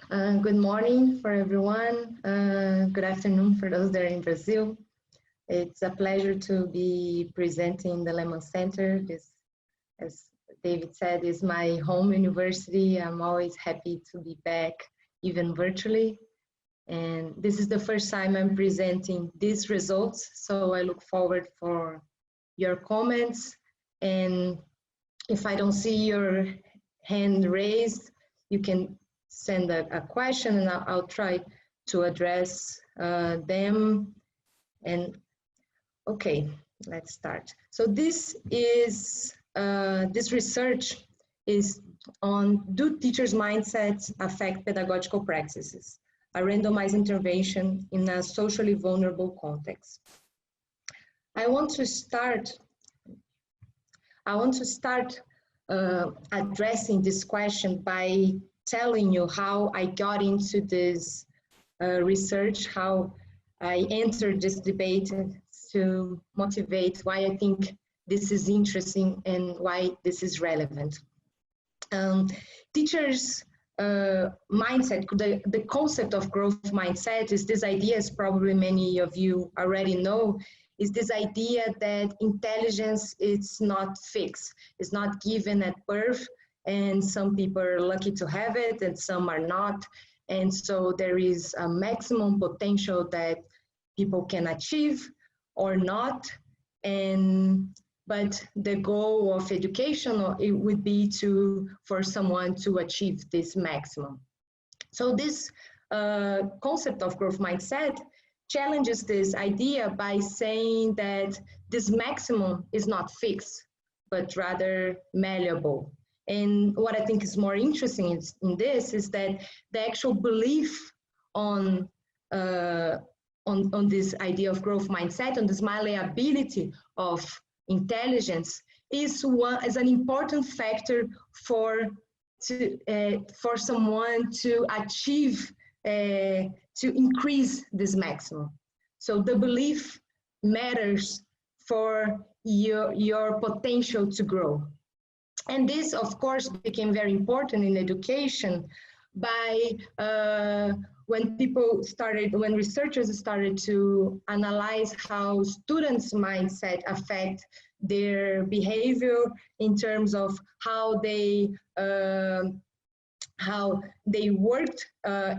Good morning for everyone. Good afternoon for those that are in Brazil. It's a pleasure to be presenting the Lehman Center. This, as David said, is my home university. I'm always happy to be back, even virtually. And this is the first time I'm presenting these results, so I look forward for your comments. And if I don't see your hand raised, you can send a question and I'll try to address them. And okay, let's start. So this is, this research is on, do teachers' mindsets affect pedagogical practices? A randomized intervention in a socially vulnerable context. I want to start addressing this question by telling you how I got into this research, how I entered this debate to motivate why I think this is interesting and why this is relevant. Teachers' mindset, the concept of growth mindset is this idea, as probably many of you already know, is this idea that intelligence is not fixed, it's not given at birth, and some people are lucky to have it and some are not. And so there is a maximum potential that people can achieve or not. But the goal of education, it would be for someone to achieve this maximum. So this concept of growth mindset challenges this idea by saying that this maximum is not fixed, but rather malleable. And what I think is more interesting in this is that the actual belief on this idea of growth mindset, on this malleability of intelligence, is an important factor for someone to achieve, to increase this maximum. So the belief matters for your potential to grow. And this, of course, became very important in education by when researchers started to analyze how students' mindset affect their behavior in terms of how they worked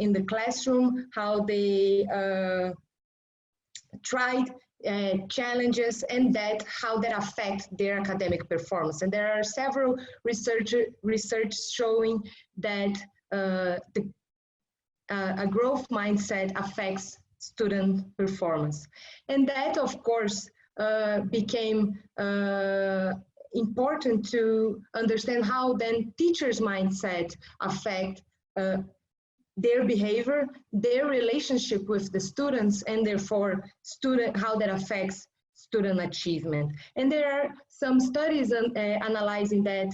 in the classroom, how they tried challenges, and how that affect their academic performance. And there are several research showing that a growth mindset affects student performance. And that, of course, became important to understand how then teachers' mindset affect their behavior, their relationship with the students, and therefore how that affects student achievement. And there are some studies analyzing that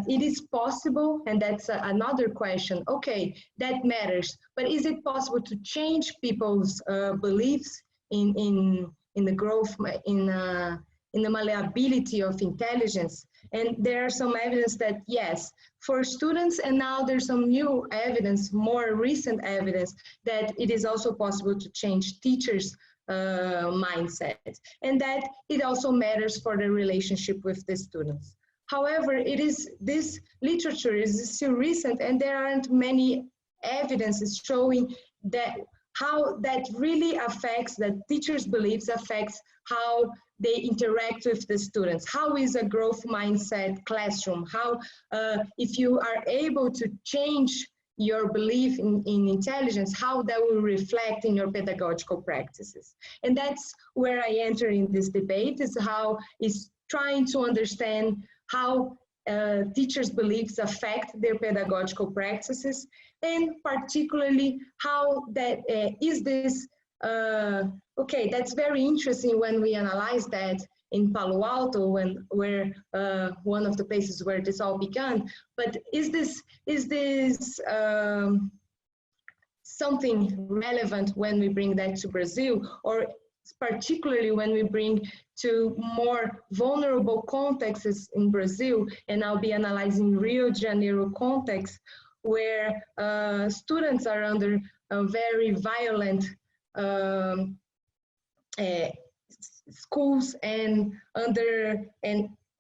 it is possible, and that's another question. Okay, that matters, but is it possible to change people's beliefs in the growth, in the malleability of intelligence? And there are some evidence that yes, for students, and now there's some new evidence, more recent evidence, that it is also possible to change teachers' mindset, and that it also matters for the relationship with the students. However, this literature is still recent, and there aren't many evidences showing that how that really affects, that teachers' beliefs affects how they interact with the students. How is a growth mindset classroom? How, if you are able to change your belief in intelligence, how that will reflect in your pedagogical practices. And that's where I enter in this debate, is trying to understand how teachers' beliefs affect their pedagogical practices, and particularly how that is this, okay, that's very interesting when we analyze that in Palo Alto, where one of the places where this all began. But is this something relevant when we bring that to Brazil, or particularly when we bring to more vulnerable contexts in Brazil? And I'll be analyzing Rio de Janeiro context, where students are under very violent schools, and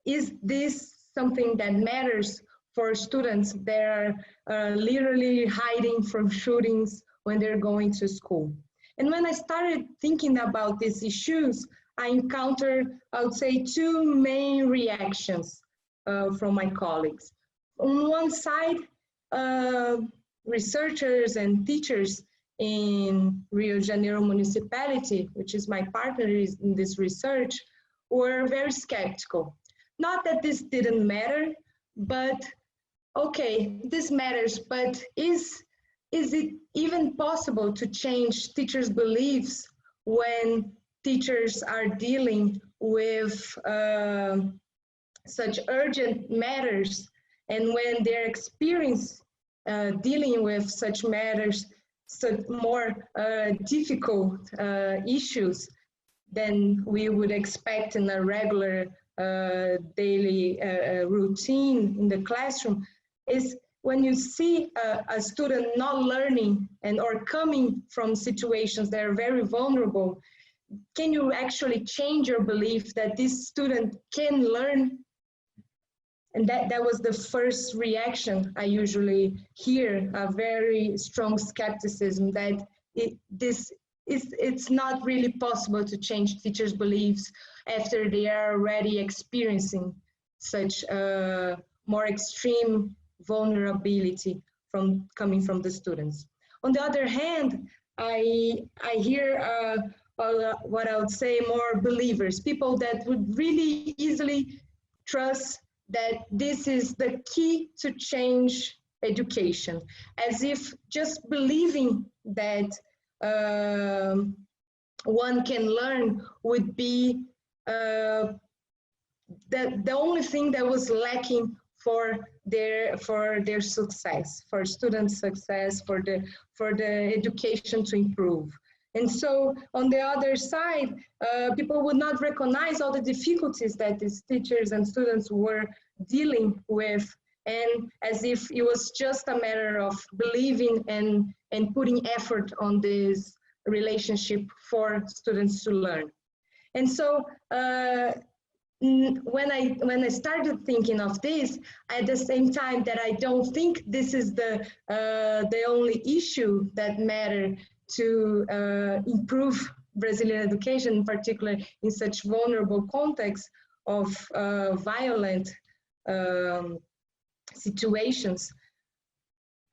is this something that matters for students that are literally hiding from shootings when they're going to school? And when I started thinking about these issues, I encountered, I would say, two main reactions from my colleagues. On one side, researchers and teachers in Rio de Janeiro municipality, which is my partner in this research, were very skeptical. Not that this didn't matter, but okay, this matters, but is it even possible to change teachers' beliefs when teachers are dealing with such urgent matters, and when they're experiencing dealing with such matters, so more difficult issues than we would expect in a regular daily routine in the classroom, is when you see a student not learning or coming from situations that are very vulnerable, can you actually change your belief that this student can learn? And that was the first reaction I usually hear, a very strong skepticism that it's not really possible to change teachers' beliefs after they are already experiencing such more extreme vulnerability coming from the students. On the other hand, I hear what I would say more believers, people that would really easily trust that this is the key to change education, as if just believing that one can learn would be the only thing that was lacking for their success, for student success, for the education to improve. And so on the other side, people would not recognize all the difficulties that these teachers and students were dealing with, and as if it was just a matter of believing and putting effort on this relationship for students to learn. And so when I started thinking of this, at the same time that I don't think this is the only issue that matter to improve Brazilian education, in particular in such vulnerable contexts of violent situations.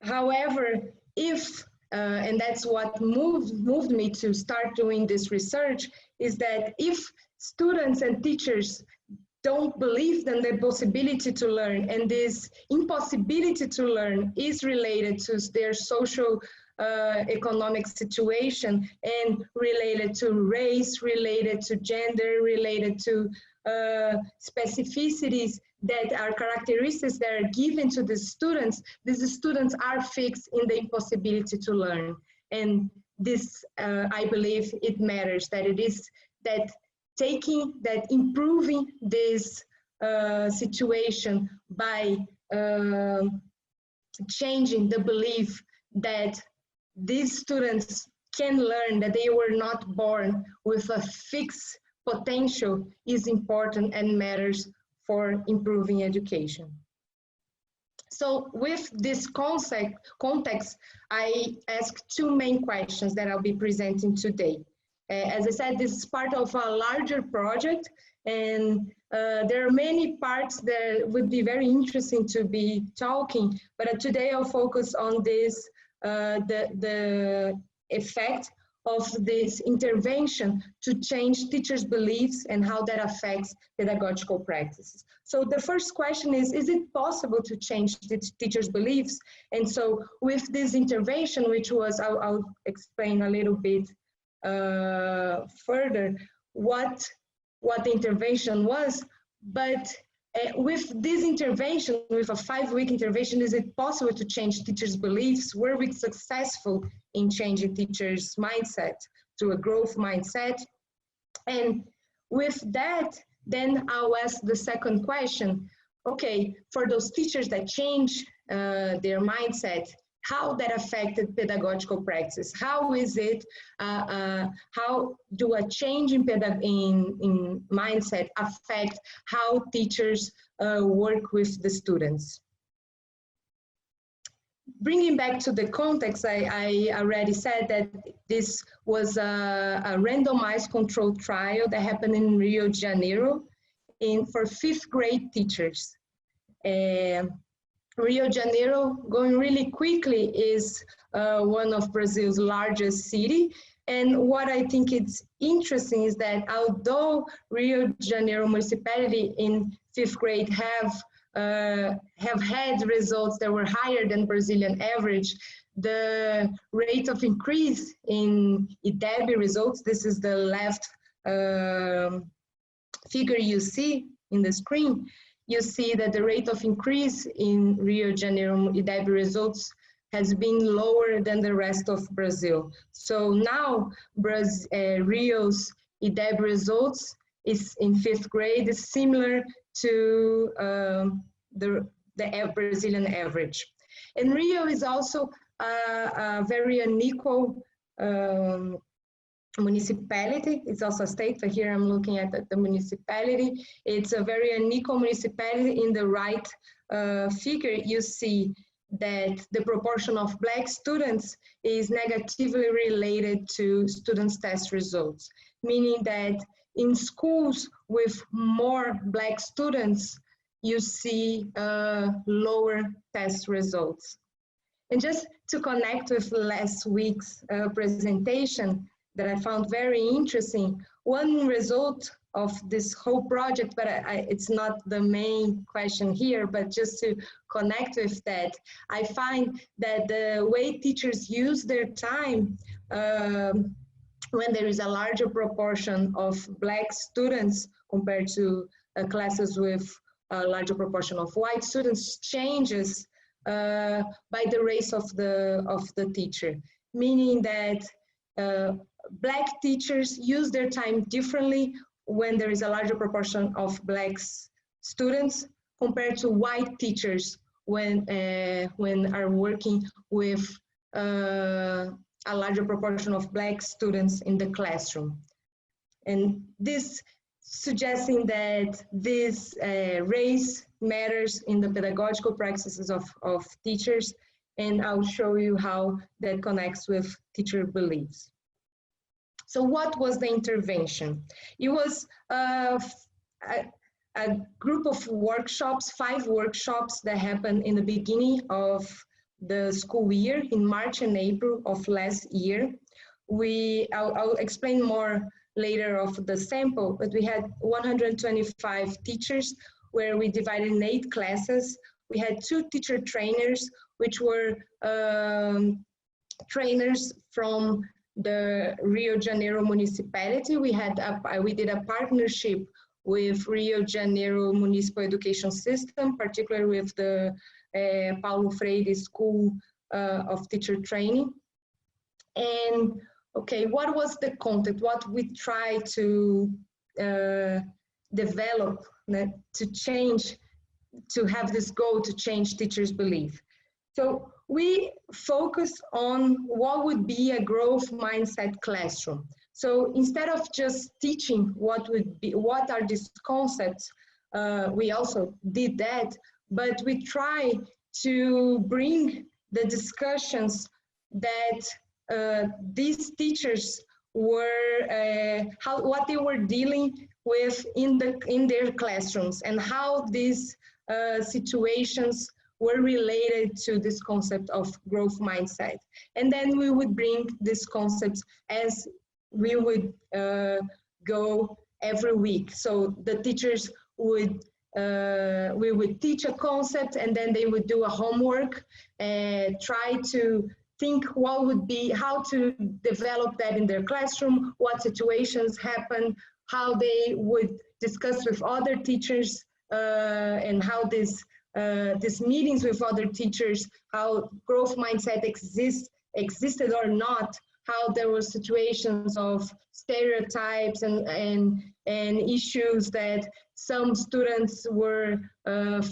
However, if, and that's what moved me to start doing this research, is that if students and teachers don't believe in the possibility to learn, and this impossibility to learn is related to their social economic situation, and related to race, related to gender, related to specificities that are characteristics that are given to the students, these students are fixed in the impossibility to learn. And this, I believe it matters, that it is that improving this situation by changing the belief that these students can learn, that they were not born with a fixed potential, is important and matters for improving education. So with this context, I ask two main questions that I'll be presenting today. As I said, this is part of a larger project, and there are many parts that would be very interesting to be talking, but today I'll focus on this, the effect of this intervention to change teachers' beliefs and how that affects pedagogical practices. So the first question is it possible to change the teachers' beliefs? And so with this intervention, which was, I'll explain a little bit further what the intervention was, but with this intervention, with a 5-week intervention, is it possible to change teachers' beliefs? Were we successful in changing teachers' mindset to a growth mindset? And with that, then I'll ask the second question. Okay, for those teachers that change their mindset, how that affected pedagogical practice. How is it, how do a change in mindset affect how teachers work with the students? Bringing back to the context, I already said that this was a randomized controlled trial that happened in Rio de Janeiro for 5th grade teachers. Rio de Janeiro, going really quickly, is one of Brazil's largest city. And what I think is interesting is that although Rio de Janeiro municipality in 5th grade have had results that were higher than Brazilian average, the rate of increase in IDEB results, this is the left figure you see in the screen, you see that the rate of increase in Rio de Janeiro IDEB results has been lower than the rest of Brazil. So now Rio's IDEB results is in 5th grade is similar to the Brazilian average. And Rio is also a very unequal municipality. It's also a state, but here I'm looking at the municipality. It's a very unequal municipality. In the right figure, you see that the proportion of Black students is negatively related to students' test results, meaning that in schools with more Black students, you see lower test results. And just to connect with last week's presentation that I found very interesting, one result of this whole project, but it's not the main question here, but just to connect with that, I find that the way teachers use their time when there is a larger proportion of Black students compared to classes with a larger proportion of white students changes by the race of the teacher, meaning that Black teachers use their time differently when there is a larger proportion of Black students compared to white teachers when are working with a larger proportion of Black students in the classroom. And this suggesting that this race matters in the pedagogical practices of teachers, and I'll show you how that connects with teacher beliefs. So what was the intervention? It was a group of workshops, 5 workshops that happened in the beginning of the school year in March and April of last year. I'll explain more later of the sample, but we had 125 teachers where we divided in 8 classes. We had 2 teacher trainers, which were trainers from the Rio de Janeiro municipality. We did a partnership with Rio de Janeiro Municipal Education System, particularly with the Paulo Freire School of Teacher Training. And okay, what was the content? What we try to develop to change, to have this goal to change teachers' belief. So we focus on what would be a growth mindset classroom. So instead of just teaching what are these concepts, we also did that, but we try to bring the discussions that these teachers were, what they were dealing with in their classrooms, and how these situations were related to this concept of growth mindset. And then we would bring these concepts as we would go every week. So the teachers would, we would teach a concept, and then they would do a homework and try to think what would be, how to develop that in their classroom, what situations happen, how they would discuss with other teachers, and how these meetings with other teachers, how growth mindset existed or not, how there were situations of stereotypes and issues that some students were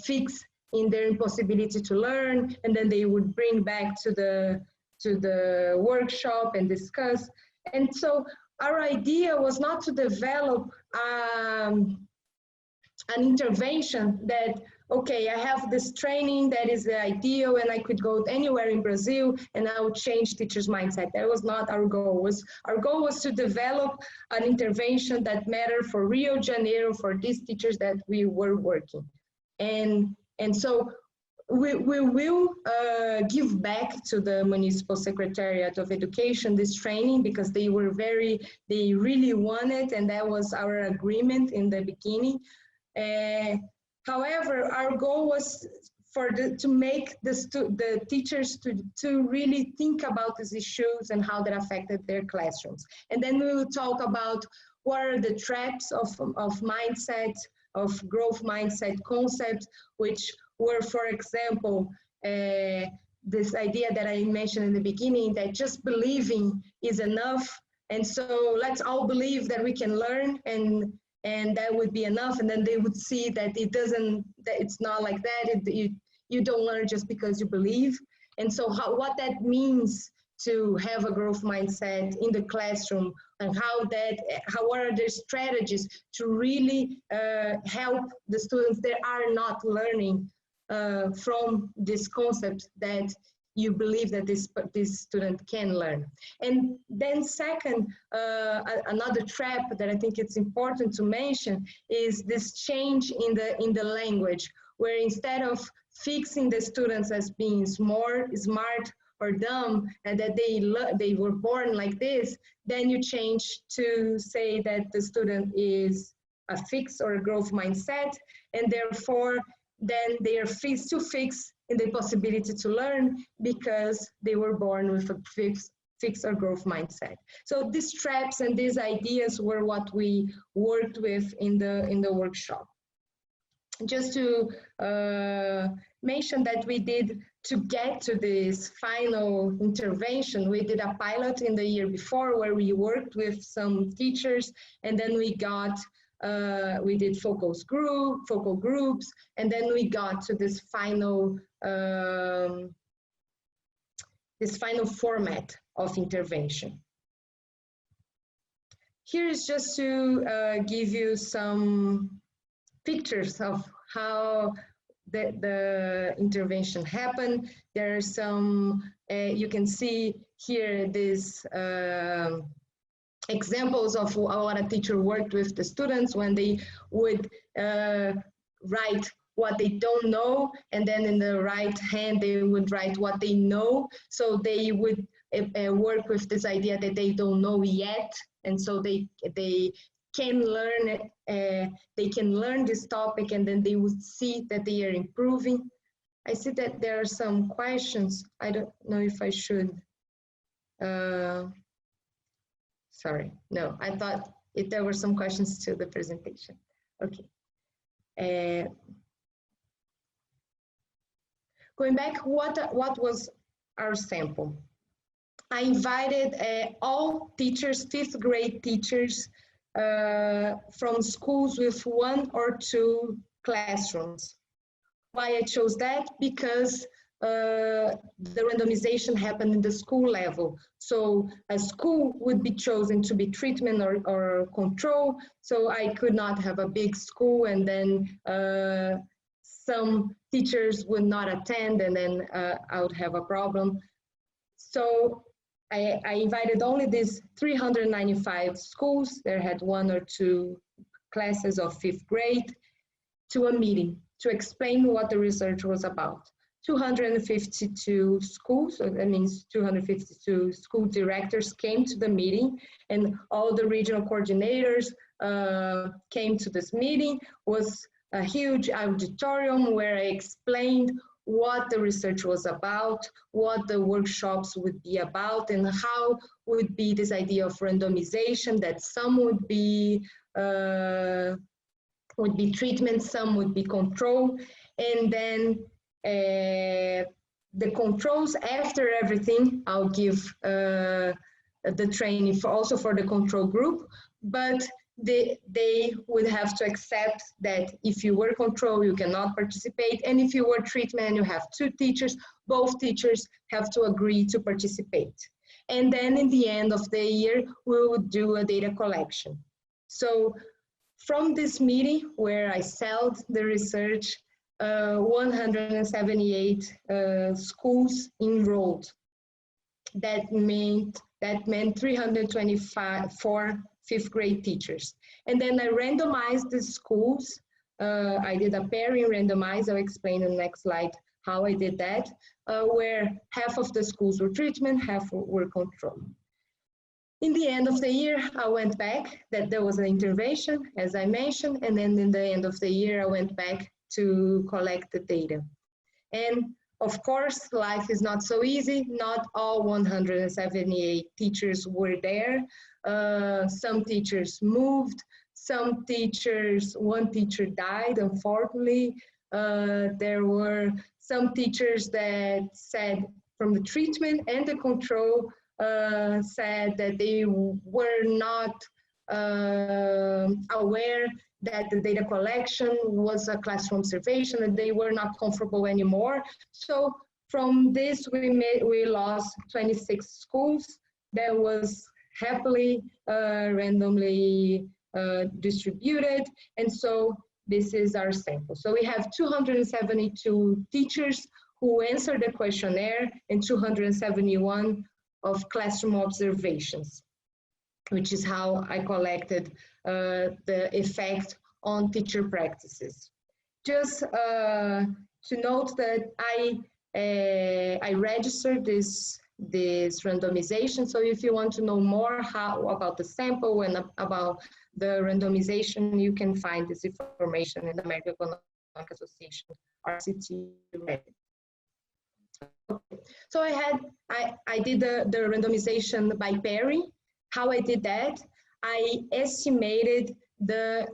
fixed in their impossibility to learn, and then they would bring back to the workshop and discuss. And so our idea was not to develop an intervention that, okay, I have this training that is the ideal and I could go anywhere in Brazil and I would change teachers' mindset. That was not our goal. Our goal was to develop an intervention that mattered for Rio de Janeiro, for these teachers that we were working. And so we will give back to the Municipal Secretariat of Education this training, because they really wanted, and that was our agreement in the beginning. However, our goal was to make the teachers to really think about these issues and how that affected their classrooms. And then we will talk about what are the traps of mindset, of growth mindset concepts, which were, for example, this idea that I mentioned in the beginning, that just believing is enough. And so let's all believe that we can learn, and that would be enough. And then they would see that that it's not like that. You don't learn just because you believe. And so what that means to have a growth mindset in the classroom, and what are the strategies to really help the students that are not learning from this concept that you believe that this student can learn. And then second, another trap that I think it's important to mention is this change in the language, where instead of fixing the students as being smart or dumb, and that they were born like this, then you change to say that the student is a fixed or a growth mindset, and therefore then they are too fixed in the possibility to learn because they were born with a fixed or growth mindset. So these traps and these ideas were what we worked with in the workshop. Just to mention that we did, to get to this final intervention, we did a pilot in the year before where we worked with some teachers, and then we did focal groups, and then we got to this final format of intervention. Here is just to give you some pictures of how the intervention happened. There are some, you can see here these examples of what a teacher worked with the students when they would write what they don't know, and then in the right hand they would write what they know. So they would work with this idea that they don't know yet, and so they can learn it, they can learn this topic, and then they would see that they are improving. I see that there are some questions. I don't know if I should. Sorry, no, I thought if there were some questions to the presentation. Okay. Going back, what was our sample? I invited all teachers, 5th grade teachers, from schools with 1 or 2 classrooms. Why I chose that? Because the randomization happened in the school level. So a school would be chosen to be treatment or control. So I could not have a big school, and then some teachers would not attend, and then I would have a problem. So I invited only these 395 schools that had 1 or 2 classes of 5th grade to a meeting to explain what the research was about. 252 schools, so that means 252 school directors came to the meeting, and all the regional coordinators came to this meeting. It was a huge auditorium where I explained what the research was about, what the workshops would be about, and how would be this idea of randomization, that some would be treatment, some would be control. And then the controls, after everything, I'll give the training also for the control group. But they would have to accept that if you were control, you cannot participate, and if you were treatment and you have two teachers, both teachers have to agree to participate. And then in the end of the year, we would do a data collection. So from this meeting where I sold the research, 178 schools enrolled. That meant 324 fifth grade teachers. And then I randomized the schools. I did a pairing randomize. I'll explain in the next slide how I did that, where half of the schools were treatment, half were control. In the end of the year, I went back, that there was an intervention, as I mentioned, and then in the end of the year, I went back to collect the data. And of course, life is not so easy. Not all 178 teachers were there. Some teachers moved. Some teachers, one teacher died, unfortunately. There were some teachers that said from the treatment and the control said that they were not aware that the data collection was a classroom observation, and they were not comfortable anymore. So from this, we lost 26 schools that was happily randomly distributed, and so this is our sample. So we have 272 teachers who answered the questionnaire and 271 of classroom observations, which is how I collected the effect on teacher practices. Just to note that I registered this randomization. So if you want to know more about the sample and about the randomization, you can find this information in the American Economic Association, RCT Reddit. Okay. So I did the randomization by pairing. How I did that, I estimated the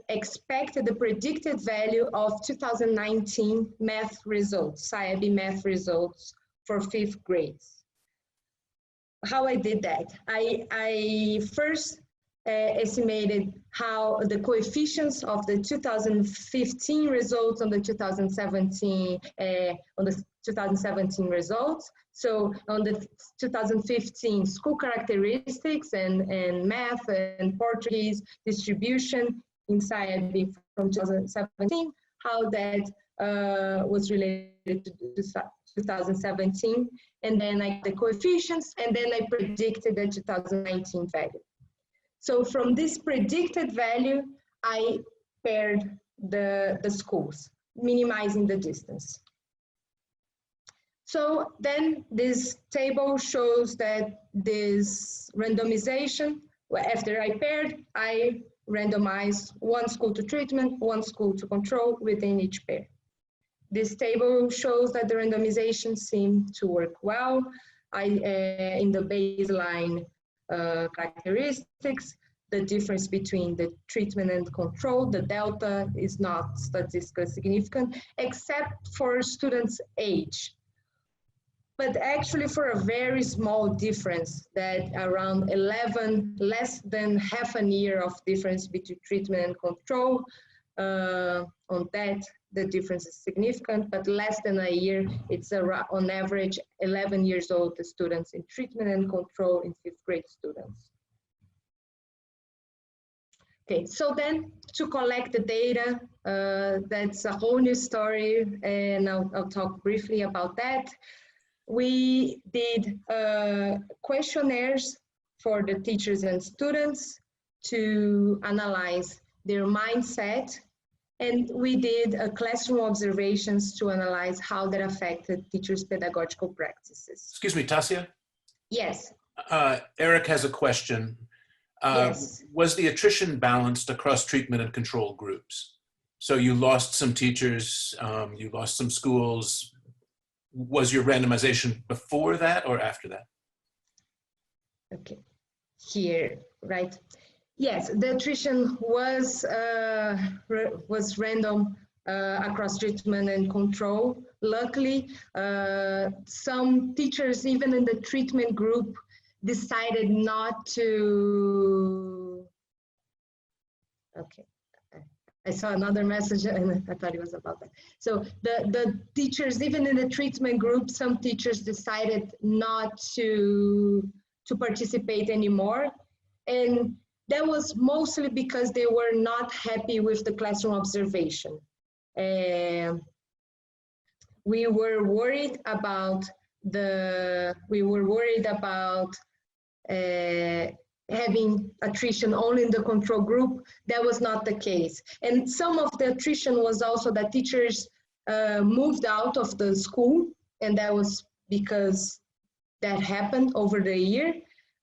predicted value of 2019 math results, SIAB math results for fifth grades. How I did that, I first estimated how the coefficients of the 2015 results on the 2017 results. So on the 2015 school characteristics and math and Portuguese distribution in SIAB from 2017, how that was related to 2017, and then the coefficients, and then I predicted the 2019 value. So from this predicted value, I paired the schools, minimizing the distance. So then this table shows that this randomization, after I paired, I randomized one school to treatment, one school to control within each pair. This table shows that the randomization seemed to work well. In the baseline characteristics, the difference between the treatment and control, the delta is not statistically significant, except for students' age. But actually for a very small difference, that around 11, less than half a year of difference between treatment and control, on that, the difference is significant, but less than a year, it's on average 11 years old, the students in treatment and control in fifth grade students. Okay, so then to collect the data, that's a whole new story, and I'll talk briefly about that. We did questionnaires for the teachers and students to analyze their mindset, and we did classroom observations to analyze how that affected teachers' pedagogical practices. Excuse me, Tassia? Yes. Eric has a question. Yes. Was the attrition balanced across treatment and control groups? So you lost some teachers, you lost some schools. Was your randomization before that or after that? Okay, here, right. Yes, the attrition was random across treatment and control. Luckily, some teachers, even in the treatment group, decided not to Okay. I saw another message and I thought it was about that. So the teachers, even in the treatment group, some teachers decided not to participate anymore. And that was mostly because they were not happy with the classroom observation. We were worried about having attrition only in the control group. That was not the case. And some of the attrition was also that teachers moved out of the school, and that was because that happened over the year.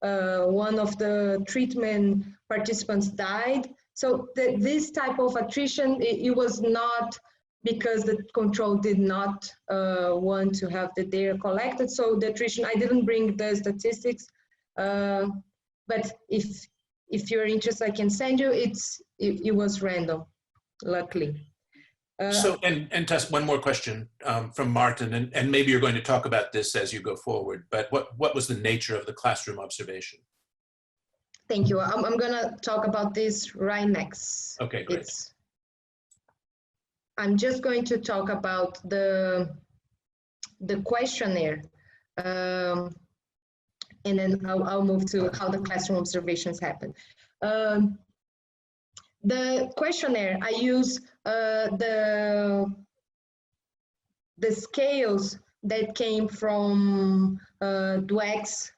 One of the treatment participants died. So this type of attrition, it was not because the control did not want to have the data collected. So the attrition, I didn't bring the statistics, but if you're interested, I can send you. It was random, luckily. So, and Tess, one more question from Martin, and maybe you're going to talk about this as you go forward, but what was the nature of the classroom observation? Thank you. I'm gonna talk about this right next. Okay, great. I'm just going to talk about the questionnaire, and then I'll move to how the classroom observations happen. The questionnaire, I use the scales that came from Dweck's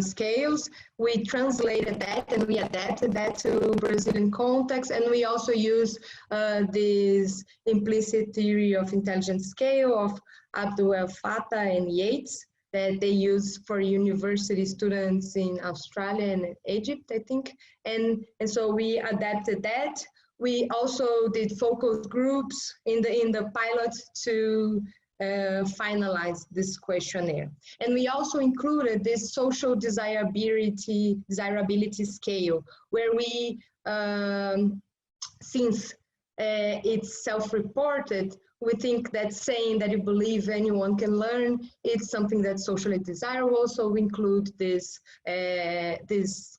scales. We translated that and we adapted that to Brazilian context, and we also use this implicit theory of intelligence scale of Abdul El Fattah and Yates that they use for university students in Australia and Egypt, I think. And so we adapted that. We also did focus groups in the pilot to finalize this questionnaire. And we also included this social desirability scale, where we, since it's self-reported, we think that saying that you believe anyone can learn, it's something that's socially desirable. So we include these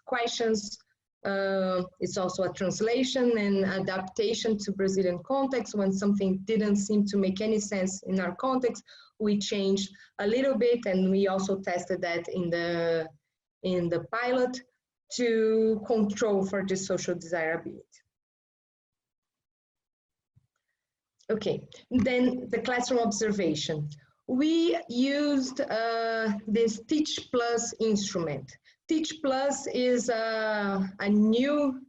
questions. It's also a translation and adaptation to Brazilian context. When something didn't seem to make any sense in our context, we changed a little bit, and we also tested that in the pilot to control for the social desirability. Okay, then the classroom observation. We used this Teach Plus instrument. Teach Plus is a new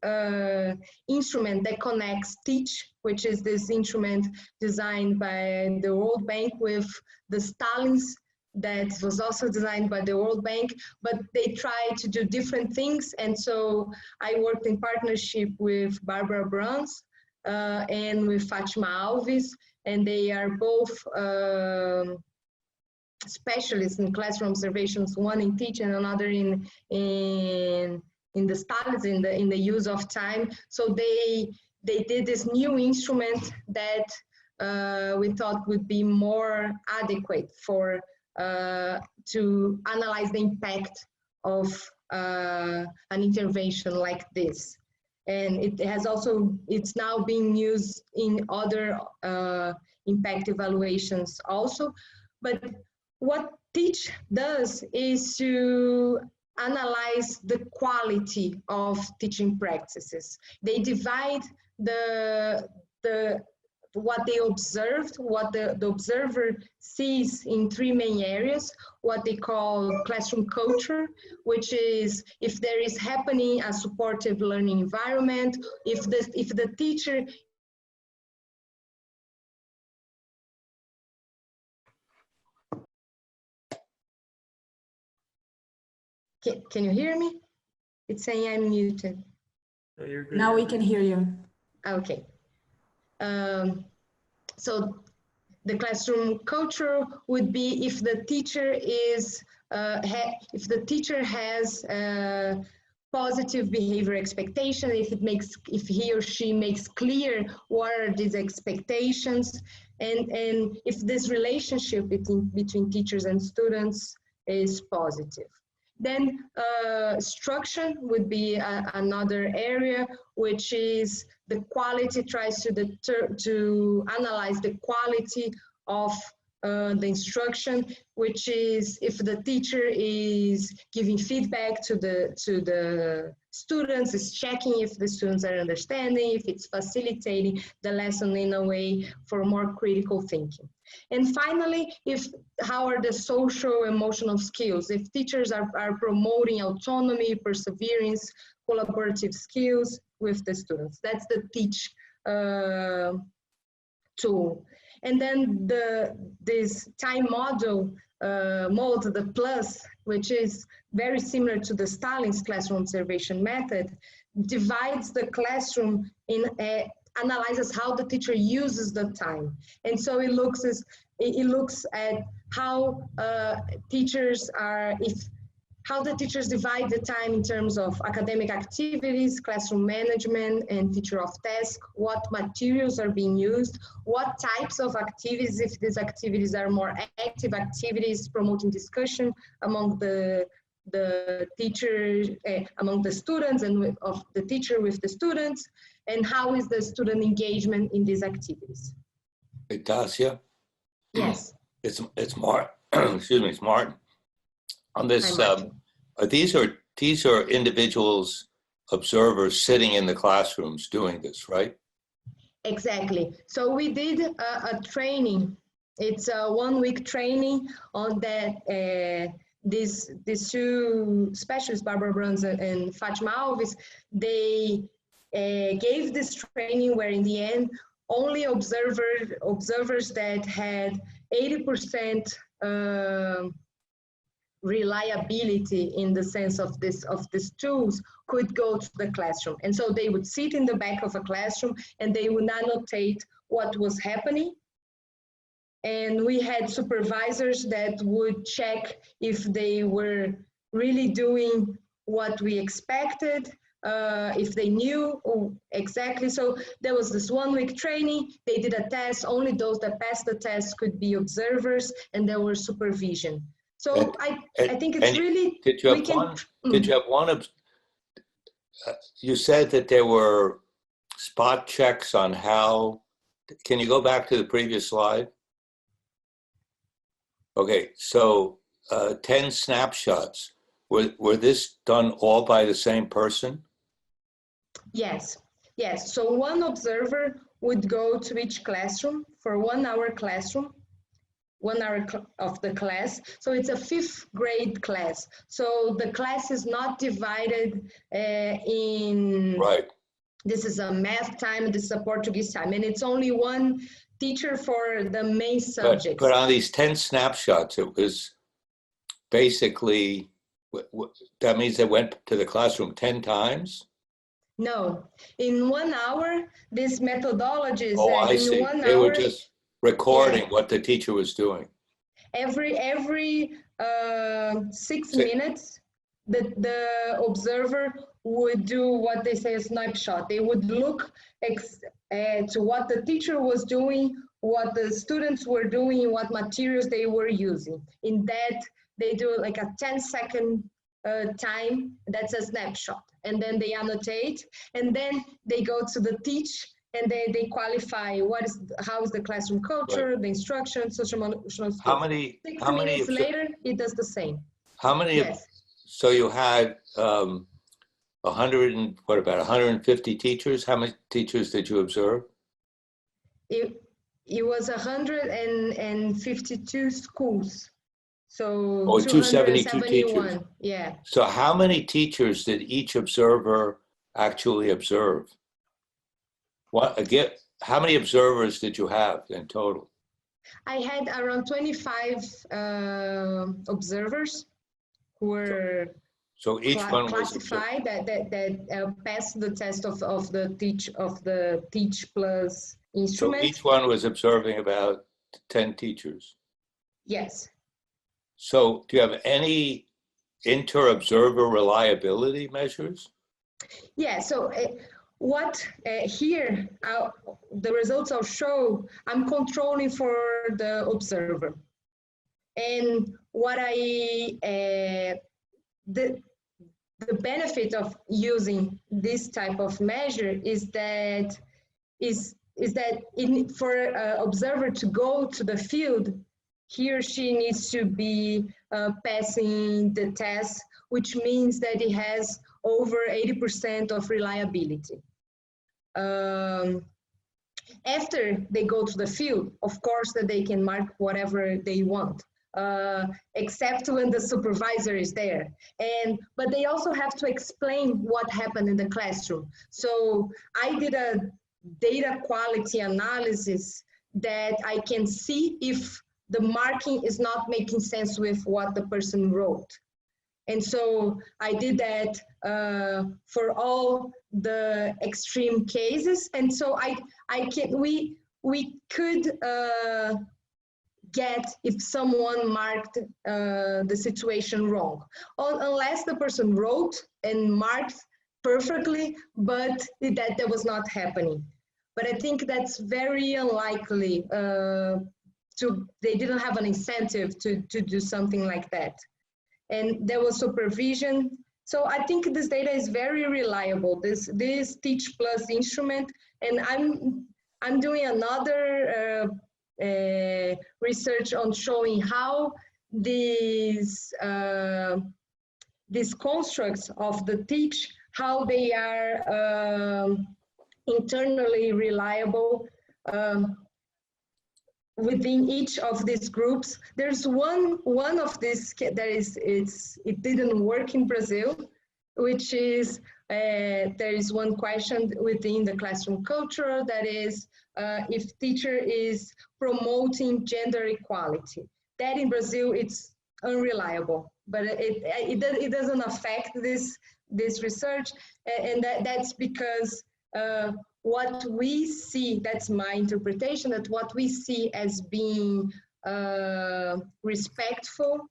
instrument that connects Teach, which is this instrument designed by the World Bank, with the Stalins that was also designed by the World Bank, but they try to do different things. And so I worked in partnership with Barbara Bruns and with Fatima Alves, and they are both specialists in classroom observations, one in teach and another in the studies, in the use of time. So they did this new instrument that we thought would be more adequate for to analyze the impact of an intervention like this. And it has also, it's now being used in other impact evaluations also. But what Teach does is to analyze the quality of teaching practices. They divide what they observed, what the observer sees in three main areas, what they call classroom culture, which is if there is happening a supportive learning environment, if the teacher Can you hear me? It's saying I'm muted. No, you're good. Now we can hear you. Okay. So the classroom culture would be if the teacher is if the teacher has positive behavior expectation, if he or she makes clear what are these expectations, and if this relationship between teachers and students is positive. Then structure would be another area, which is the quality, tries to analyze the quality of the instruction, which is if the teacher is giving feedback to the students, is checking if the students are understanding, if it's facilitating the lesson in a way for more critical thinking. And finally, how are the social emotional skills? If teachers are promoting autonomy, perseverance, collaborative skills with the students. That's the teach tool. And then this time model mode, the plus, which is very similar to the Stalin's classroom observation method, divides the classroom in analyzes how the teacher uses the time. And so it looks at how teachers how the teachers divide the time in terms of academic activities, classroom management, and teacher of task, what materials are being used, what types of activities, if these activities are more active activities, promoting discussion among the teacher, among the students and of the teacher with the students, and how is the student engagement in these activities. Hey, Tassia? Yes. It's Martin. Excuse me, it's Martin. On this, these are individuals, observers sitting in the classrooms doing this, right? Exactly. So we did a training. It's a 1-week training on that. These two specialists, Barbara Bruns and Fatima Alves, they gave this training where in the end, only observers that had 80% reliability in the sense of these tools could go to the classroom. And so they would sit in the back of a classroom and they would annotate what was happening. And we had supervisors that would check if they were really doing what we expected, if they knew exactly. So there was this 1-week training. They did a test. Only those that passed the test could be observers, and there was supervision. So I think it's really. Did you have one? You said that there were spot checks on how. Can you go back to the previous slide? Okay, so 10 snapshots. Were this done all by the same person? Yes. So one observer would go to each classroom for 1 hour classroom, 1 hour of the class. So it's a 5th grade class. So the class is not divided in. Right. This is a math time, this is a Portuguese time, and it's only one teacher for the main subjects. But on these 10 snapshots, it was basically, that means they went to the classroom 10 times? No, in 1 hour, this methodology is I see. They were just recording what the teacher was doing. Every 6 minutes, the observer would do what they say a snapshot. They would look to what the teacher was doing, what the students were doing, what materials they were using. In that, they do like a 10-second time, that's a snapshot. And then they annotate, and then they go to the teach, and they qualify how is the classroom culture, the instruction, social emotional skills. How many 6 minutes later, it does the same. How many? Yes. So you had 150 teachers? How many teachers did you observe? It was 152 schools. So 272 teachers. Yeah. So how many teachers did each observer actually observe? How many observers did you have in total? I had around 25 observers who were each one classified that passed the test of the teach plus instrument. So each one was observing about 10 teachers. Yes. So do you have any inter-observer reliability measures? Yeah, so here, the results I'll show, I'm controlling for the observer. And what the benefit of using this type of measure is that for an observer to go to the field, he or she needs to be passing the test, which means that it has over 80% of reliability. After they go to the field, of course, that they can mark whatever they want, except when the supervisor is there. But they also have to explain what happened in the classroom. So I did a data quality analysis that I can see if the marking is not making sense with what the person wrote. And so I did that for all the extreme cases. And so we could get if someone marked the situation wrong, unless the person wrote and marked perfectly, but that was not happening. But I think that's very unlikely. They didn't have an incentive to do something like that. And there was supervision. So I think this data is very reliable, this Teach Plus instrument. And I'm doing another research on showing how these constructs of the Teach, how they are internally reliable within each of these groups. There's one of these it didn't work in Brazil, which is there is one question within the classroom culture that is if teacher is promoting gender equality. That in Brazil it's unreliable, but it doesn't affect this research, and that's because what we see, that's my interpretation, that what we see as being respectful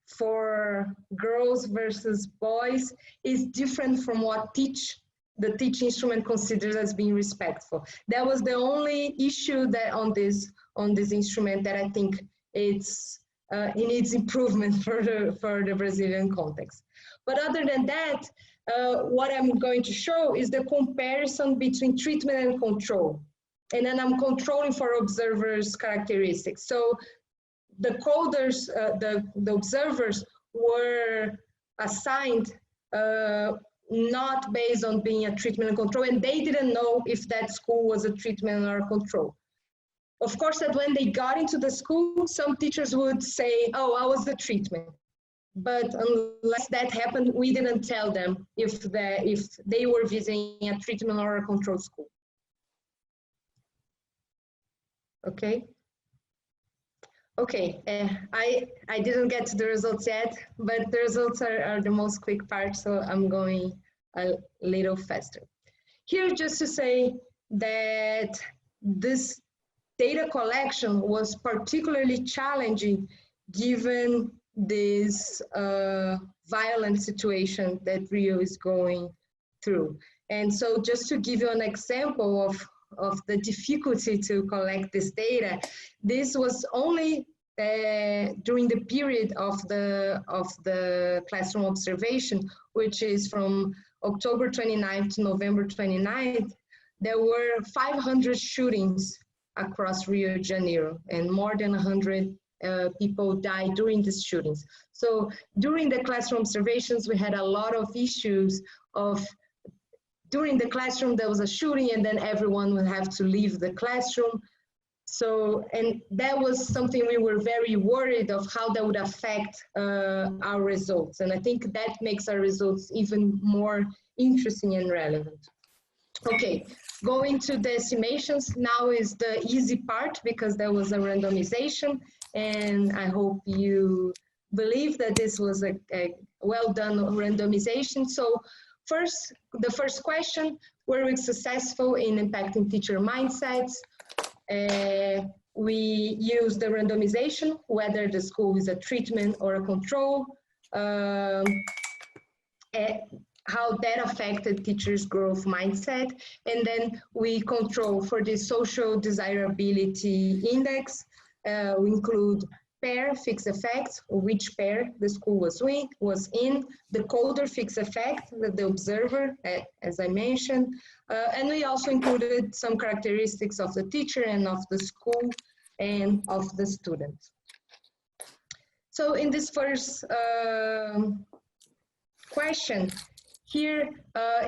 for girls versus boys is different from what the Teach instrument considers as being respectful. That was the only issue that on this instrument that I think it needs improvement for the Brazilian context. But other than that, what I'm going to show is the comparison between treatment and control. And then I'm controlling for observers' characteristics. So the coders, the observers were assigned not based on being a treatment and control, and they didn't know if that school was a treatment or a control. Of course, that when they got into the school, some teachers would say, oh, I was the treatment. But unless that happened, we didn't tell them if they were visiting a treatment or a control school. Okay. Okay, I didn't get to the results yet, but the results are the most quick part, so I'm going a little faster. Here, just to say that this data collection was particularly challenging given this violent situation that Rio is going through. And so just to give you an example of the difficulty to collect this data, this was only during the period of the classroom observation, which is from October 29th to November 29th, there were 500 shootings across Rio de Janeiro, and more than 100 people died during these shootings. So during the classroom observations, we had a lot of issues of during the classroom, there was a shooting and then everyone would have to leave the classroom. So, and that was something we were very worried of how that would affect our results. And I think that makes our results even more interesting and relevant. Okay, going to the estimations now is the easy part because there was a randomization, and I hope you believe that this was a well done randomization. So first, the first question, were we successful in impacting teacher mindsets? We use the randomization, whether the school is a treatment or a control, how that affected teachers' growth mindset, and then we control for the social desirability index. We include pair fixed effects, or which pair the school was in, the coder fixed effect, the observer, as I mentioned, and we also included some characteristics of the teacher and of the school and of the student. So in this first question, here,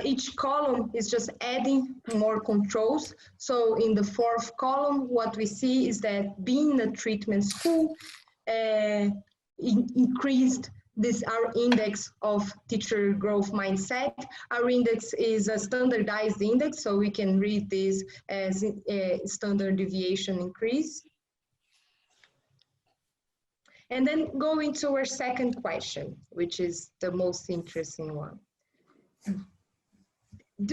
each column is just adding more controls. So in the fourth column, what we see is that being a treatment school increased our index of teacher growth mindset. Our index is a standardized index, so we can read this as a standard deviation increase. And then going to our second question, which is the most interesting one.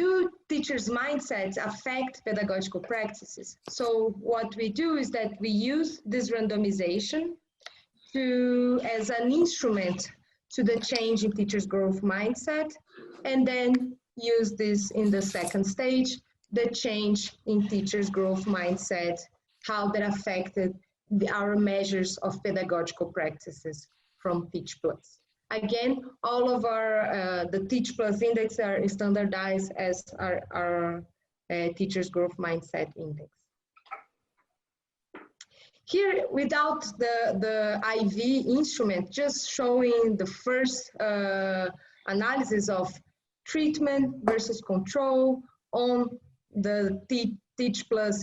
Do teachers' mindsets affect pedagogical practices? So what we do is that we use this randomization as an instrument to the change in teachers' growth mindset, and then use this in the second stage, the change in teachers' growth mindset, how that affected our measures of pedagogical practices from Teach Plus. Again, all of our, the Teach Plus index are standardized as our teachers' growth mindset index. Here, without the IV instrument, just showing the first analysis of treatment versus control on the Teach Plus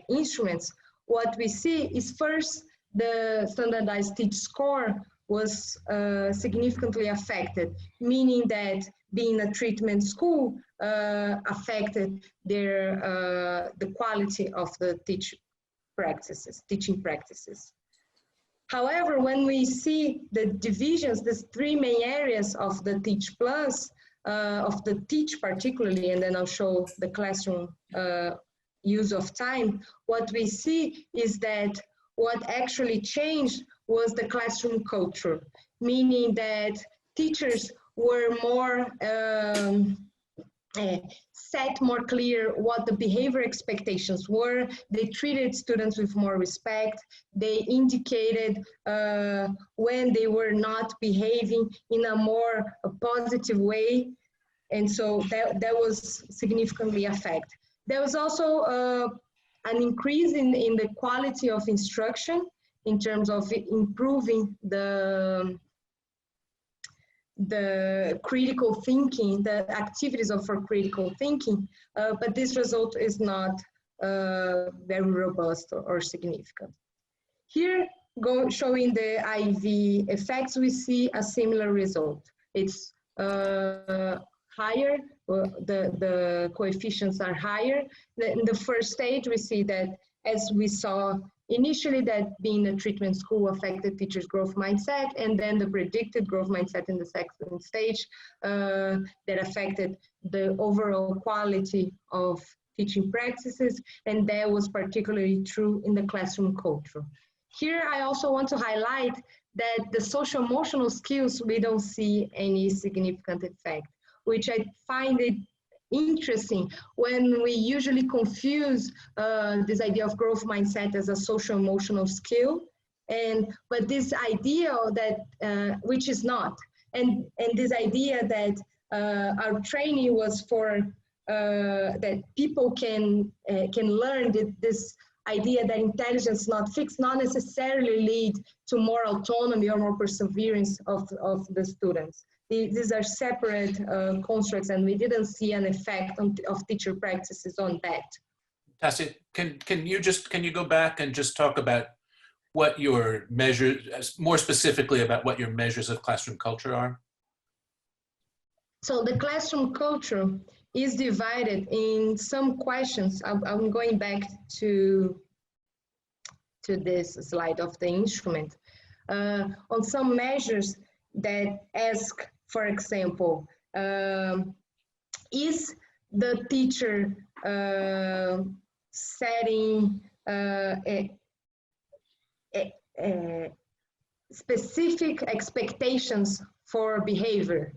instruments, what we see is first, the standardized Teach score was significantly affected, meaning that being a treatment school affected the quality of the teaching practices. However, when we see the divisions, these three main areas of the Teach Plus, of the Teach particularly, and then I'll show the classroom use of time, what we see is that what actually changed was the classroom culture, meaning that teachers were more set more clear what the behavior expectations were. They treated students with more respect. They indicated when they were not behaving in a more positive way. And so that was significantly affected. There was also an increase in the quality of instruction in terms of improving the critical thinking, the activities for critical thinking, but this result is not very robust or significant. Here, showing the IV effects, we see a similar result. It's higher, the coefficients are higher. In the first stage, we see that, as we saw initially, that being a treatment school affected teachers' growth mindset, and then the predicted growth mindset in the second stage that affected the overall quality of teaching practices, and that was particularly true in the classroom culture. Here, I also want to highlight that the social emotional skills, we don't see any significant effect, which I find it interesting when we usually confuse this idea of growth mindset as a social emotional skill, but this idea that which is not, and this idea that our training was for that people can learn this idea that intelligence not fixed, not necessarily lead to more autonomy or more perseverance of the students. These are separate constructs, and we didn't see an effect of teacher practices on that. Tassia, can you go back and just talk about what your measures, more specifically about what your measures of classroom culture are? So the classroom culture is divided in some questions. I'm going back to this slide of the instrument. On some measures that ask, for example, is the teacher setting specific expectations for behavior?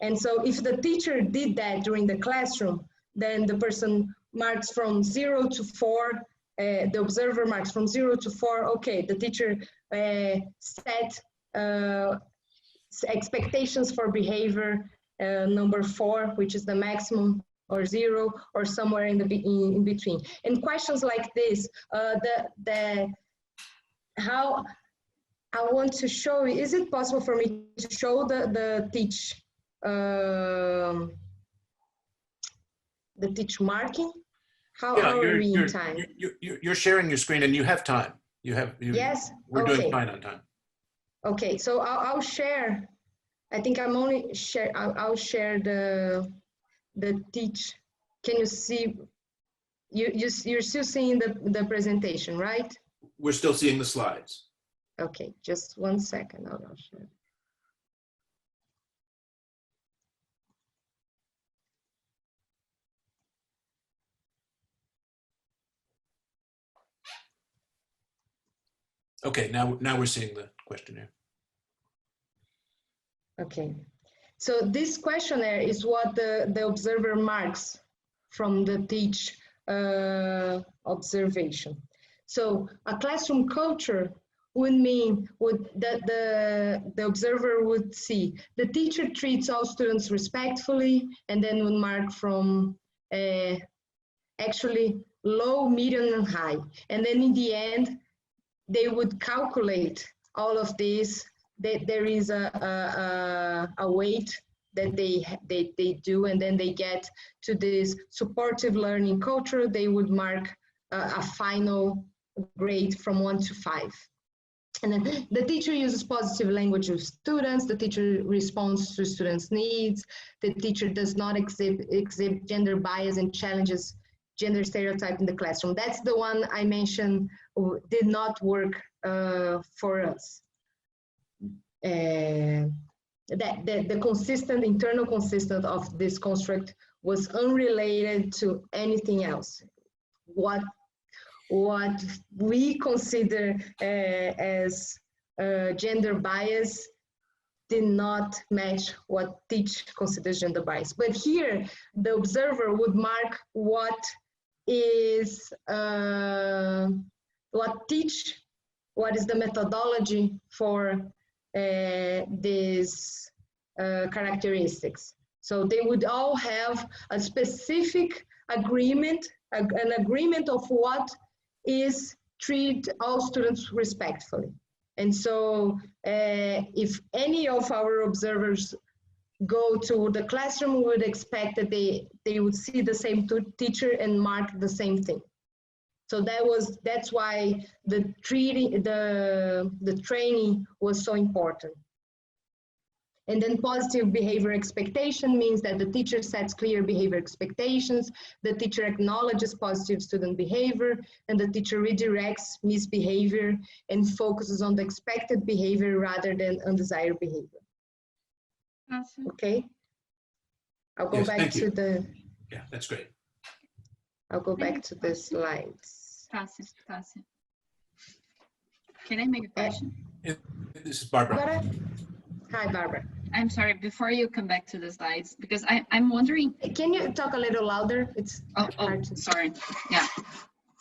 And so if the teacher did that during the classroom, then the person marks from 0 to 4 the observer marks from 0 to 4, okay, the teacher set expectations for behavior, number 4, which is the maximum, or 0, or somewhere in between. And questions like this, how I want to show, is it possible for me to show the teach marking? How are we in time? You're sharing your screen and you have time. Yes. We're okay. doing fine on time. Okay, so I'll share. I think I'm only share. I'll share the teach. Can you see? You're still seeing the presentation, right? We're still seeing the slides. Okay, just 1 second. I'll share. Okay, now we're seeing the questionnaire. Okay, so this questionnaire is what the observer marks from the teach observation. So a classroom culture would mean that the observer would see the teacher treats all students respectfully, and then would mark from actually low, medium, and high. And then in the end, they would calculate all of this. That there is a weight that they do, and then they get to this supportive learning culture. They would mark a final grade from 1 to 5. And then the teacher uses positive language with students. The teacher responds to students' needs. The teacher does not exhibit gender bias and challenges gender stereotype in the classroom. That's the one I mentioned did not work for us. The internal consistent of this construct was unrelated to anything else. What we consider as gender bias did not match what teach considers gender bias. But here, the observer would mark what is what is the methodology for these characteristics. So they would all have a specific agreement, an agreement of what is treat all students respectfully. And so if any of our observers go to the classroom, we would expect that they would see the same teacher and mark the same thing. So that's why the training was so important. And then positive behavior expectation means that the teacher sets clear behavior expectations, the teacher acknowledges positive student behavior, and the teacher redirects misbehavior and focuses on the expected behavior rather than undesired behavior. Awesome. Okay? I'll go back to the... Yeah, that's great. I'll go back to the slides. Tassia. Can I make a question? This is Barbara. Hi, Barbara. I'm sorry, before you come back to the slides, because I'm wondering. Can you talk a little louder? It's hard to... Sorry. Yeah.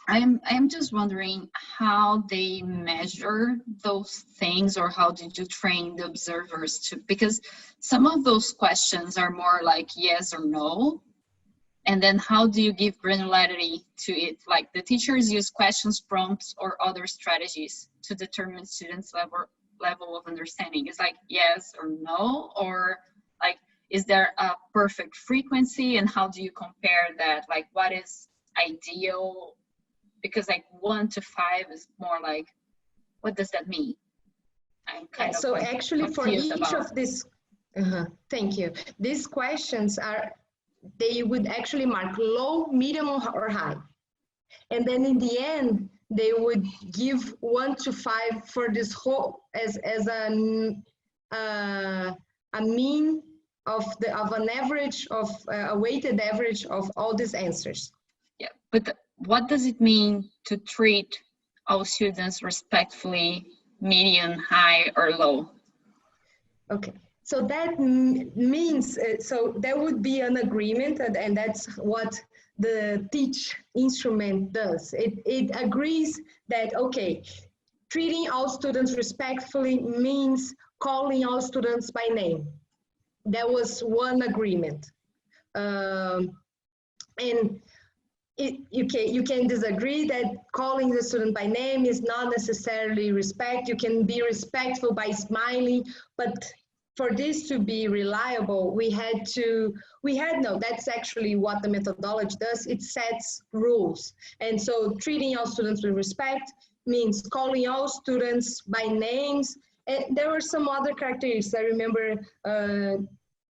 I'm just wondering how they measure those things, or how did you train the observers to, because some of those questions are more like yes or no. And then how do you give granularity to it? Like the teachers use questions, prompts, or other strategies to determine students' level of understanding. It's like yes or no, or like, is there a perfect frequency, and how do you compare that? Like what is ideal? Because like 1 to 5 is more like, what does that mean? I'm kind of like actually for each about. of these, thank you. These questions they would actually mark low, medium, or high. And then in the end, they would give 1 to 5 for this whole as a mean of an average of a weighted average of all these answers. Yeah, but what does it mean to treat all students respectfully, medium, high, or low? Okay, so that means so there would be an agreement, and that's what the teach instrument does. It agrees that, okay, treating all students respectfully means calling all students by name. That was one agreement. And you can disagree that calling the student by name is not necessarily respect. You can be respectful by smiling, but for this to be reliable, that's actually what the methodology does. It sets rules. And so treating all students with respect means calling all students by names. And there were some other characteristics. I remember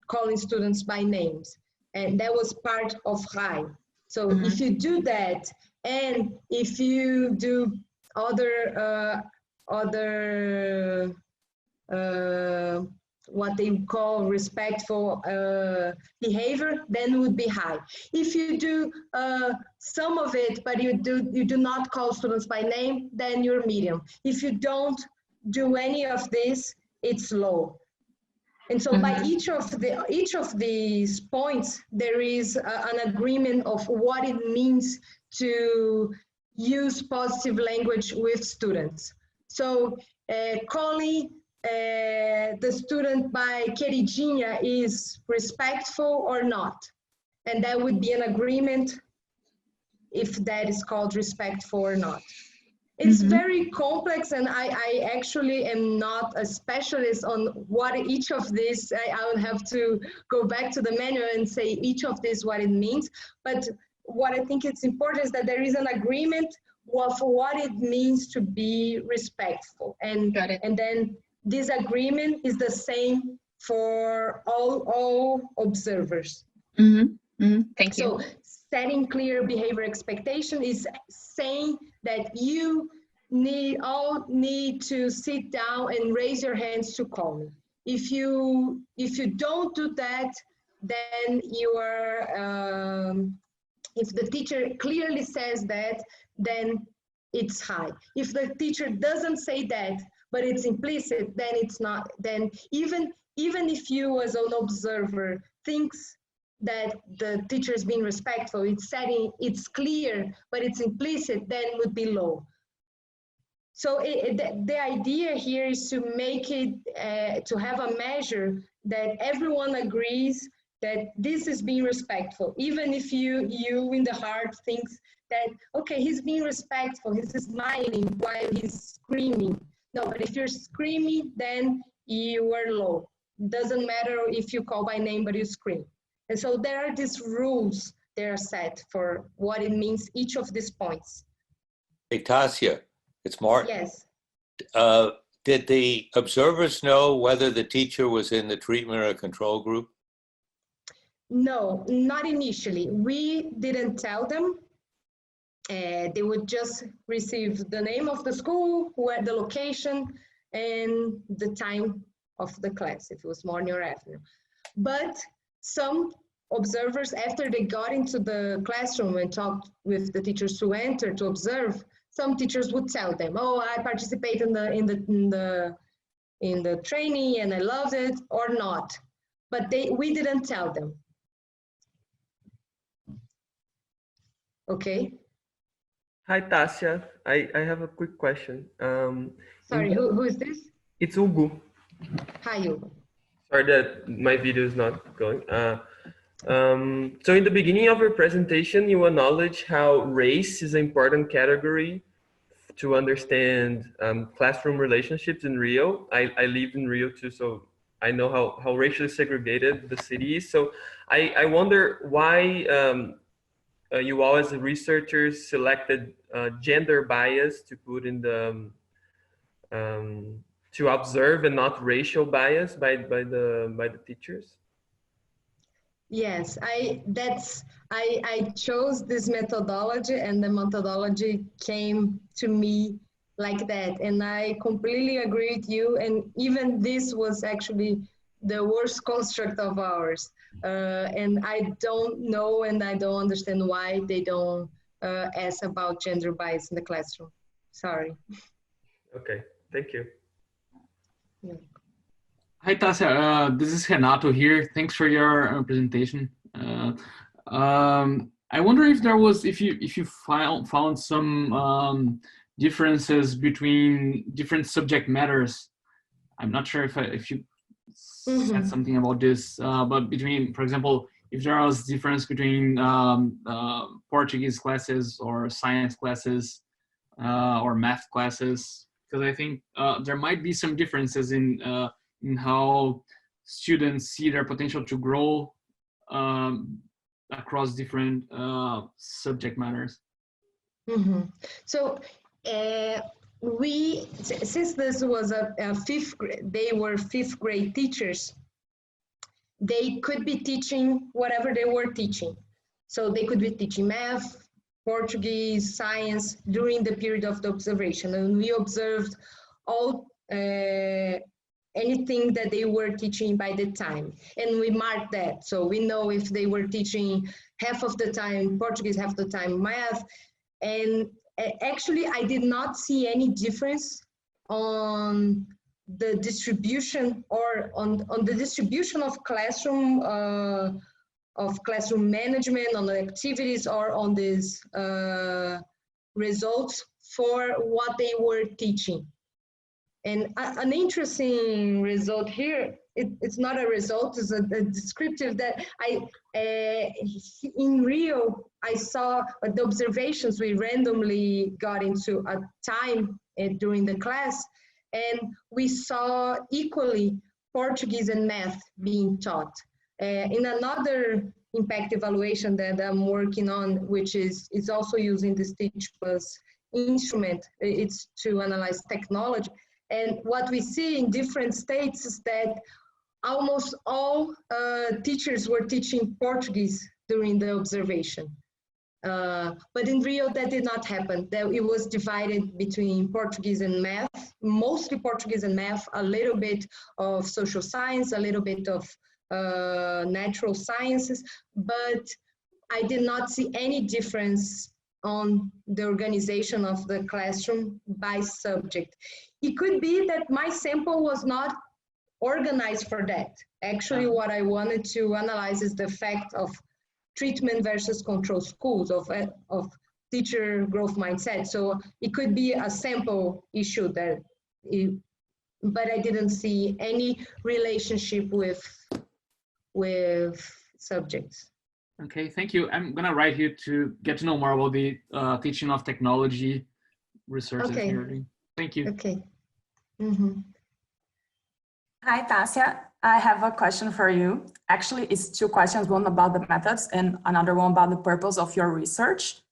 calling students by names, and that was part of high. So if you do that, and if you do other what they call respectful behavior, then it would be high. If you do some of it, but you do not call students by name, then you're medium. If you don't do any of this, it's low. And so by each of these points, there is an agreement of what it means to use positive language with students. So calling the student by queridinha is respectful or not. And that would be an agreement if that is called respectful or not. It's very complex, and I actually am not a specialist on what each of these, I would have to go back to the manual and say each of these what it means. But what I think it's important is that there is an agreement of what it means to be respectful. And then this agreement is the same for all observers. Thank you. So setting clear behavior expectation is saying that you all need to sit down and raise your hands to call me. If you don't do that, then you are, if the teacher clearly says that, then it's high. If the teacher doesn't say that, but it's implicit, then it's not. Then even if you as an observer thinks that the teacher is being respectful, it's clear, but it's implicit, then it would be low. So the idea here is to make it, to have a measure that everyone agrees that this is being respectful, even if you in the heart thinks that, okay, he's being respectful, he's smiling while he's screaming. No, but if you're screaming, then you are low. Doesn't matter if you call by name, but you scream. And so there are these rules that are set for what it means, each of these points. Hey, Tassia, it's Martin. Yes. Did the observers know whether the teacher was in the treatment or control group? No, not initially. We didn't tell them. They would just receive the name of the school, where the location, and the time of the class, if it was morning or afternoon. But some observers, after they got into the classroom and talked with the teachers who entered to observe, some teachers would tell them, "Oh, I participated in the training and I loved it," or not. But we didn't tell them. Okay. Hi, Tassia. I have a quick question. Sorry, who is this? It's Hugo. Hi, Hugo. Sorry that my video is not going. So in the beginning of your presentation, you acknowledge how race is an important category to understand classroom relationships in Rio. I live in Rio too, so I know how racially segregated the city is. So I wonder why you all as researchers selected gender bias to put in the to observe and not racial bias by the teachers. Yes, I chose this methodology, and the methodology came to me like that, and I completely agree with you. And even this was actually the worst construct of ours, and I don't know and I don't understand why they don't ask about gender bias in the classroom. Sorry. Okay, thank you. Yeah. Hi, Tassia. This is Renato here. Thanks for your presentation. I wonder if there was, if you found some differences between different subject matters. I'm not sure if you said something about this, but between, for example, if there was difference between Portuguese classes or science classes or math classes, because I think there might be some differences in how students see their potential to grow across different subject matters. So since this was they were fifth grade teachers, they could be teaching whatever they were teaching. So they could be teaching math, Portuguese, science during the period of the observation. And we observed all anything that they were teaching by the time. And we marked that. So we know if they were teaching half of the time Portuguese, half the time math. And actually, I did not see any difference on the distribution or on the distribution of classroom management, on the activities, or on these results for what they were teaching. And an interesting result here, it's not a result, it's a descriptive that in Rio, I saw the observations, we randomly got into a time during the class, and we saw equally Portuguese and math being taught. In another impact evaluation that I'm working on, which is also using this Teach Plus instrument, it's to analyze technology. And what we see in different states is that almost all teachers were teaching Portuguese during the observation. But in Rio, that did not happen. That it was divided between Portuguese and math, mostly Portuguese and math, a little bit of social science, a little bit of natural sciences, but I did not see any difference on the organization of the classroom by subject. It could be that my sample was not organized for that. Actually, what I wanted to analyze is the effect of treatment versus control schools, of teacher growth mindset. So it could be a sample issue but I didn't see any relationship with subjects. Okay, thank you. I'm gonna write here to get to know more about the teaching of technology research. Okay. Thank you. Okay. Hi, Tassia. I have a question for you. Actually, it's two questions, one about the methods and another one about the purpose of your research.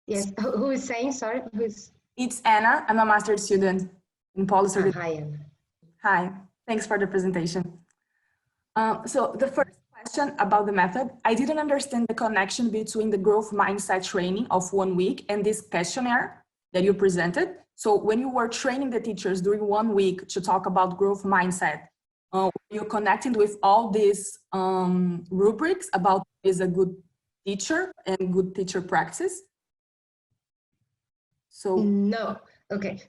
Yes, who is saying, sorry? It's Anna. I'm a master's student in policy. Hi, Anna. Hi, thanks for the presentation. So the first question about the method, I didn't understand the connection between the growth mindset training of 1 week and this questionnaire that you presented. So when you were training the teachers during 1 week to talk about growth mindset, you're connecting with all these rubrics about is a good teacher and good teacher practice? So no, okay,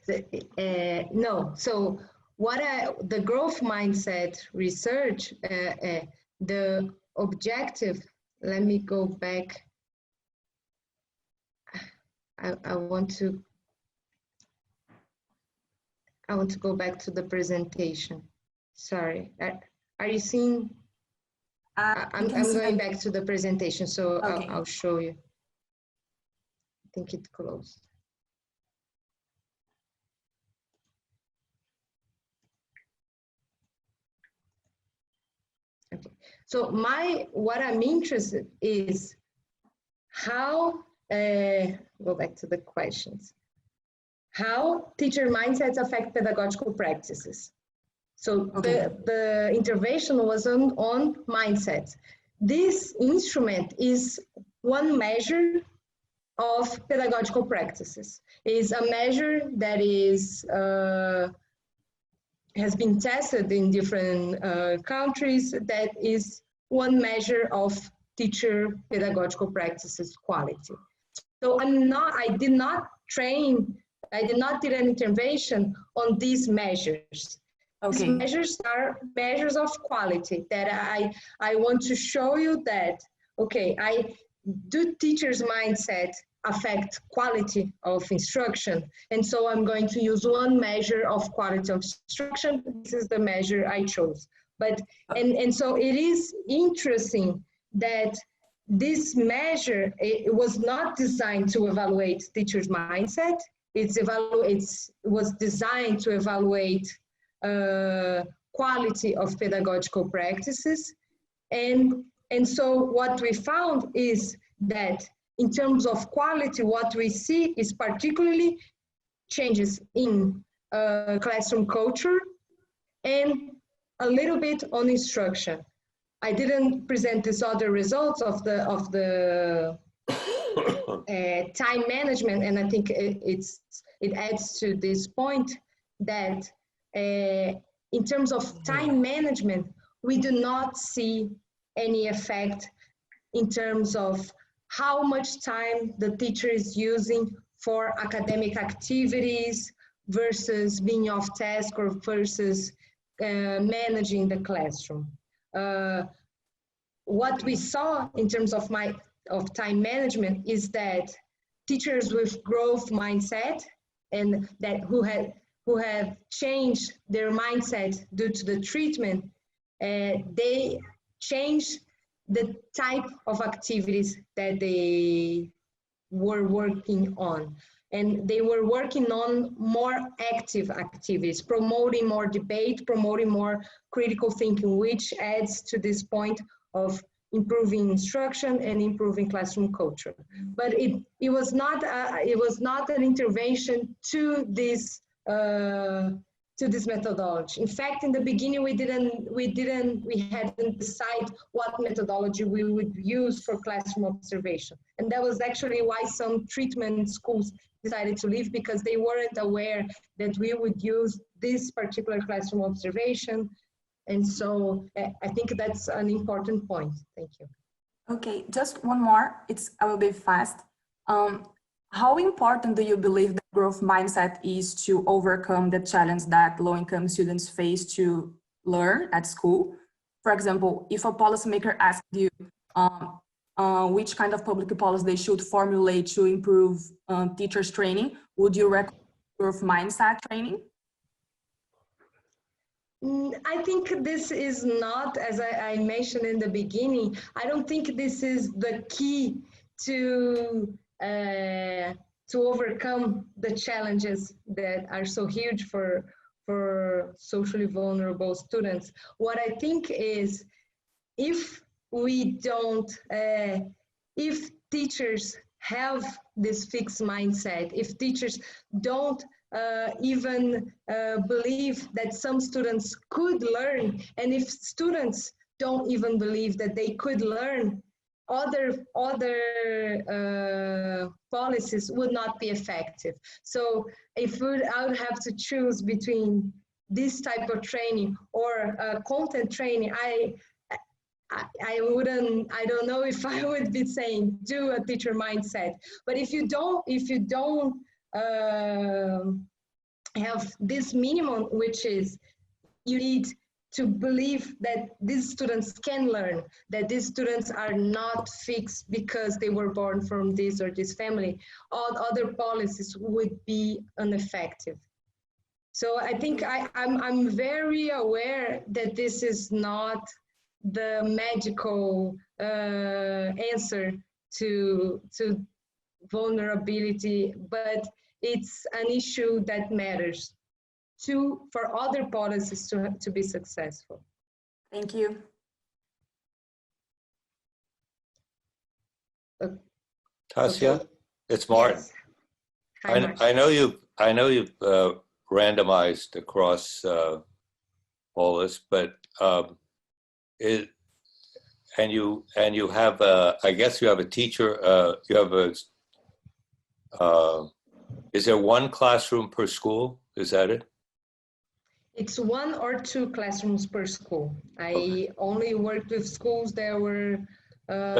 no. So the growth mindset research, the objective, let me go back. I want to go back to the presentation. Sorry, are you seeing? I'm going back to the presentation, so okay. I'll show you. I think it closed. Okay, so what I'm interested is how, go back to the questions, how teacher mindsets affect pedagogical practices. So okay. the intervention was on mindsets. This instrument is one measure of pedagogical practices. It is a measure that is has been tested in different countries. That is one measure of teacher pedagogical practices quality. So I did not do an intervention on these measures. Okay. These measures are measures of quality that I want to show you that, okay, do teachers' mindset affect quality of instruction? And so I'm going to use one measure of quality of instruction. This is the measure I chose. But, and so it is interesting that this measure, it was not designed to evaluate teachers' mindset. It was designed to evaluate quality of pedagogical practices. And so what we found is that in terms of quality, what we see is particularly changes in classroom culture and a little bit on instruction. I didn't present these other results of the time management, and I think it adds to this point that in terms of time management, we do not see any effect in terms of how much time the teacher is using for academic activities versus being off task or versus managing the classroom. What we saw in terms of time management is that teachers with growth mindset and that who have changed their mindset due to the treatment, they changed the type of activities that they were working on. And they were working on more active activities, promoting more debate, promoting more critical thinking, which adds to this point of improving instruction and improving classroom culture. But it was not an intervention to this methodology. In fact, in the beginning, we hadn't decided what methodology we would use for classroom observation. And that was actually why some treatment schools decided to leave, because they weren't aware that we would use this particular classroom observation. And so I think that's an important point. Thank you. Okay, just one more. I will be fast. How important do you believe the growth mindset is to overcome the challenge that low-income students face to learn at school? For example, if a policymaker asked you which kind of public policy they should formulate to improve teachers' training, would you recommend growth mindset training? I think this is not, as I mentioned in the beginning, I don't think this is the key to overcome the challenges that are so huge for socially vulnerable students. What I think is, if teachers have this fixed mindset, if teachers don't even believe that some students could learn, and if students don't even believe that they could learn, other policies would not be effective. So if I would have to choose between this type of training or content training, I don't know if I would be saying do a teacher mindset. But if you don't have this minimum, which is you need to believe that these students can learn, that these students are not fixed because they were born from this or this family, all other policies would be ineffective. So I think I'm very aware that this is not the magical answer to vulnerability, but it's an issue that matters for other policies to be successful. Thank you. Tassia, Okay. it's Martin. Yes. Hi, Martin. I know you've randomized across all this, but you have I guess you have a teacher. Is there one classroom per school? Is that it? It's 1 or 2 classrooms per school. I only worked with schools that were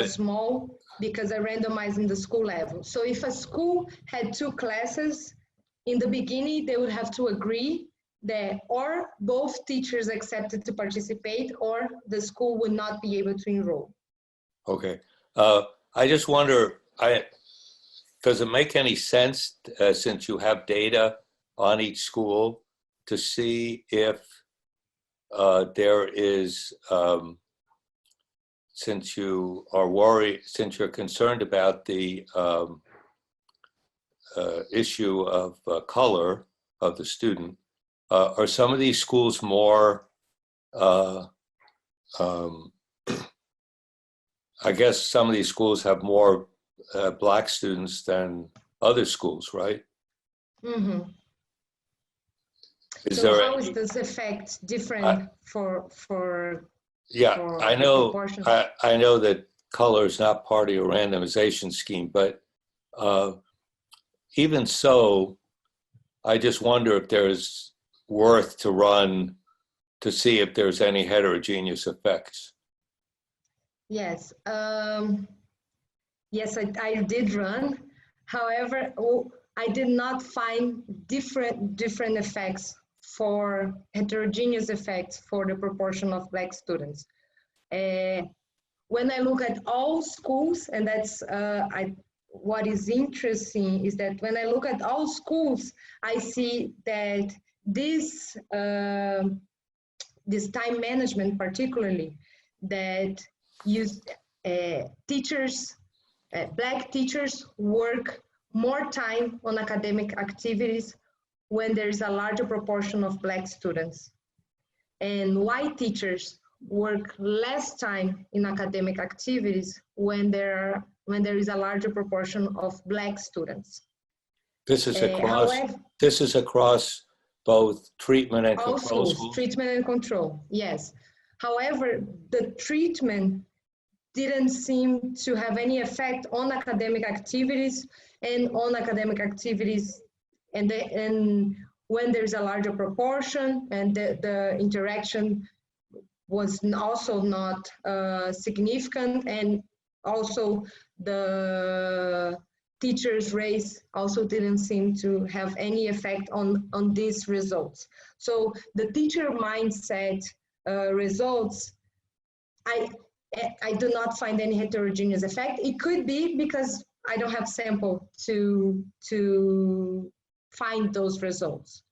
small because I randomized in the school level. So if a school had 2 classes, in the beginning, they would have to agree that or both teachers accepted to participate or the school would not be able to enroll. Okay. I just wonder, does it make any sense, since you have data on each school, to see if there is, since you are worried, since you're concerned about the issue of color of the student, are some of these schools more, I guess some of these schools have more Black students than other schools, right? Mm-hmm. Is So there how any, is this effect different for yeah, for I know, proportion? I know that color is not part of your randomization scheme, but even so, I just wonder if there's worth to run to see if there's any heterogeneous effects. Yes, yes, I did run. However, I did not find different effects for heterogeneous effects for the proportion of Black students. When I look at all schools, and that's what is interesting is that when I look at all schools, I see that this this time management, particularly, that use teachers, Black teachers work more time on academic activities when there's a larger proportion of Black students, and white teachers work less time in academic activities when there is a larger proportion of Black students. This is across. This is across both treatment and control schools. Treatment and control, yes. However, the treatment didn't seem to have any effect on academic activities and when there's a larger proportion, and the interaction was also not significant, and also the teachers' race also didn't seem to have any effect on these results. So the teacher mindset results, I do not find any heterogeneous effect. It could be because I don't have sample to find those results.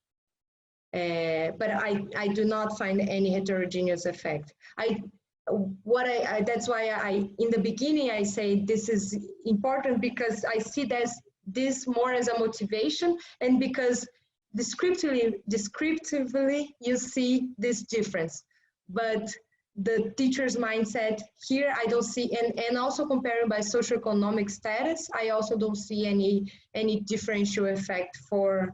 But I do not find any heterogeneous effect. That's why in the beginning I say this is important, because I see this more as a motivation, and because descriptively you see this difference. But the teacher's mindset here, I don't see, and also comparing by socioeconomic status, I also don't see any differential effect for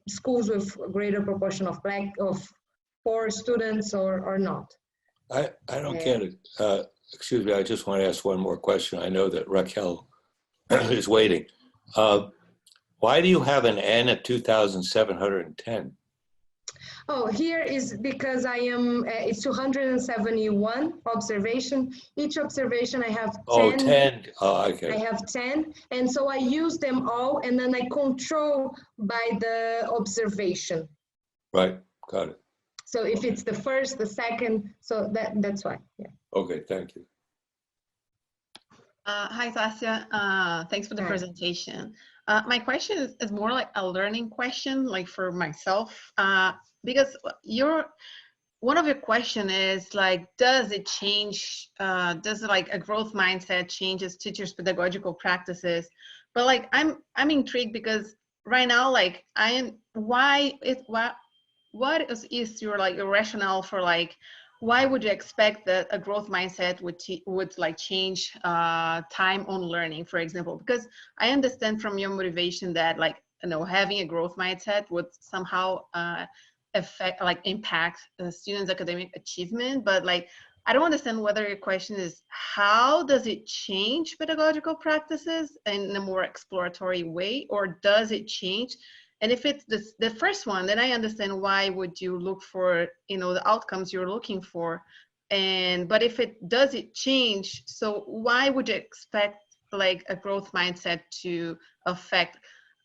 schools with a greater proportion of Black, of poor students or not. I don't get it. Excuse me, I just want to ask one more question. I know that Raquel is waiting. Why do you have an N at 2,710? Oh, here is because I am, it's 271 observation. Each observation I have 10. Oh, 10. Oh, okay. I have 10, and so I use them all, and then I control by the observation. Right, got it. So if it's the first, the second, so that's why, yeah. Okay, thank you. Hi, Tassia. Thanks for the presentation. My question is more like a learning question, like for myself, because one of your question is like, does it change, does like a growth mindset changes teachers' pedagogical practices? But like, I'm intrigued because right now, like what is your like your rationale for like, why would you expect that a growth mindset would like change time on learning, for example? Because I understand from your motivation that like, you know, having a growth mindset would somehow impact students' academic achievement, but like, I don't understand whether your question is how does it change pedagogical practices in a more exploratory way, or does it change? And if it's the first one, then I understand why would you look for, you know, the outcomes you're looking for. But if it does it change, so why would you expect like a growth mindset to affect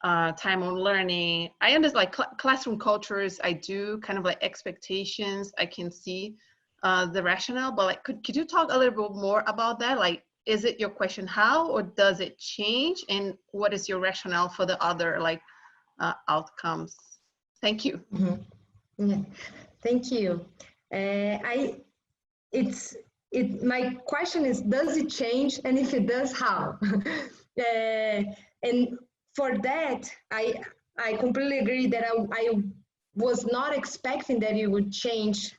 time on learning? I understand like classroom cultures, I do kind of like expectations I can see. the rationale, but like, could you talk a little bit more about that? Like, is it your question how, or does it change? And what is your rationale for the other like outcomes? Thank you. Mm-hmm. Yeah. Thank you. My question is, does it change? And if it does, how? And for that, I completely agree that I was not expecting that it would change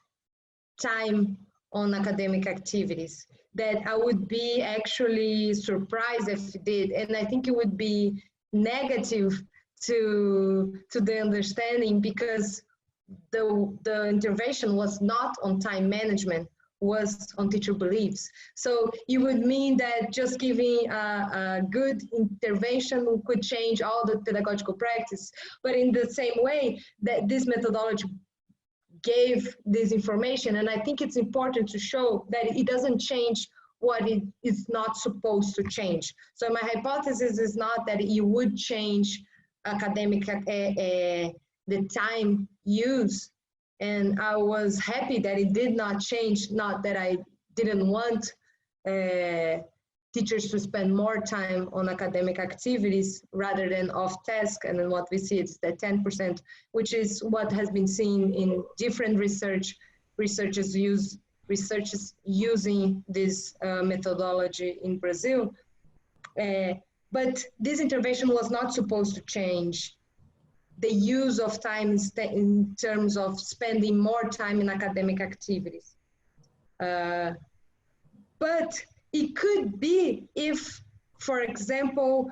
time on academic activities, that I would be actually surprised if it did. And I think it would be negative to the understanding, because the intervention was not on time management, was on teacher beliefs. So it would mean that just giving a good intervention could change all the pedagogical practice. But in the same way that this methodology gave this information, and I think it's important to show that it doesn't change what it is not supposed to change. So my hypothesis is not that it would change academic the time use, and I was happy that it did not change. Not that I didn't want teachers to spend more time on academic activities rather than off task, and then what we see is that 10%, which is what has been seen in different researchers using this methodology in Brazil. But this intervention was not supposed to change the use of time in terms of spending more time in academic activities. But it could be if, for example,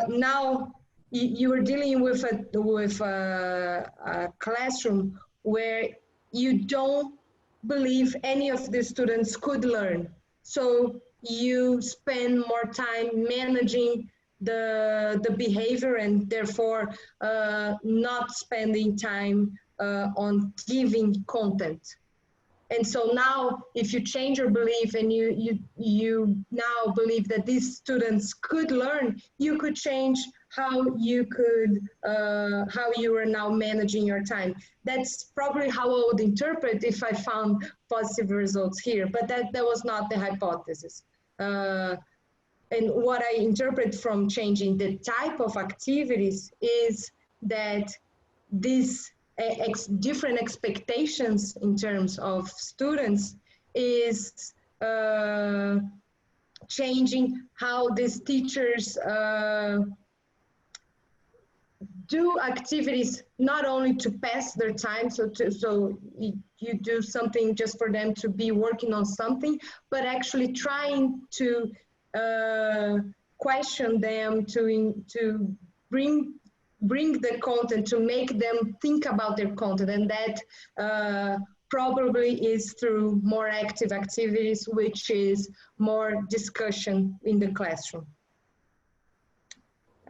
now you are dealing with a classroom where you don't believe any of the students could learn. So you spend more time managing the behavior, and therefore not spending time on giving content. And so now, if you change your belief and you now believe that these students could learn, you could change how you are now managing your time. That's probably how I would interpret if I found positive results here, but that was not the hypothesis. And what I interpret from changing the type of activities is that these different expectations in terms of students is changing how these teachers do activities, not only to pass their time, so you do something just for them to be working on something, but actually trying to question them, to bring the content, to make them think about their content, and that probably is through more active activities, which is more discussion in the classroom.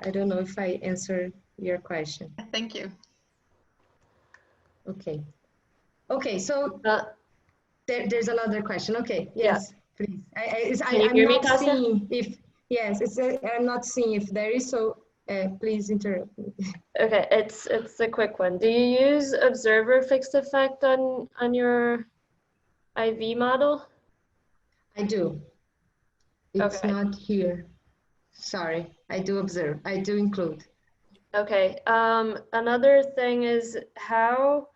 I don't know if I answered your question. Thank you. Okay. Okay, so there's another question. Okay, yes, yeah. Please. I'm not seeing if, yes, I'm not seeing if there is, so please interrupt me. Okay, it's a quick one. Do you use observer fixed effect on your IV model? I do. It's okay. Not here. Sorry, I do observe. I do include. Okay. Another thing is, how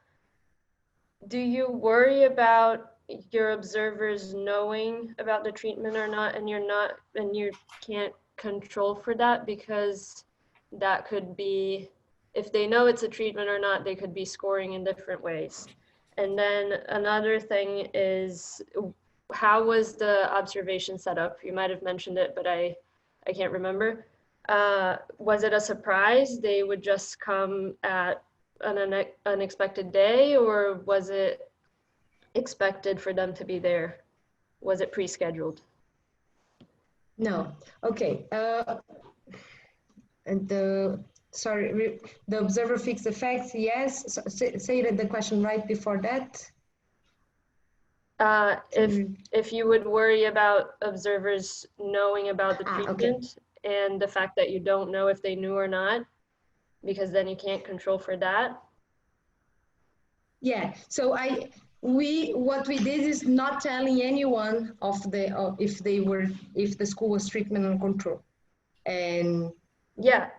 do you worry about your observers knowing about the treatment or not, and you can't control for that, because that could be, if they know it's a treatment or not, they could be scoring in different ways. And then another thing is, how was the observation set up? You might have mentioned it, but I can't remember. Was it a surprise? They would just come at an unexpected day, or was it expected for them to be there? Was it pre-scheduled? No. Okay. And the observer fixed effects, yes. So, say that the question right before that. If you would worry about observers knowing about the treatment, okay, and the fact that you don't know if they knew or not, because then you can't control for that. Yeah, so what we did is not telling anyone of if the school was treatment and control, and Yeah.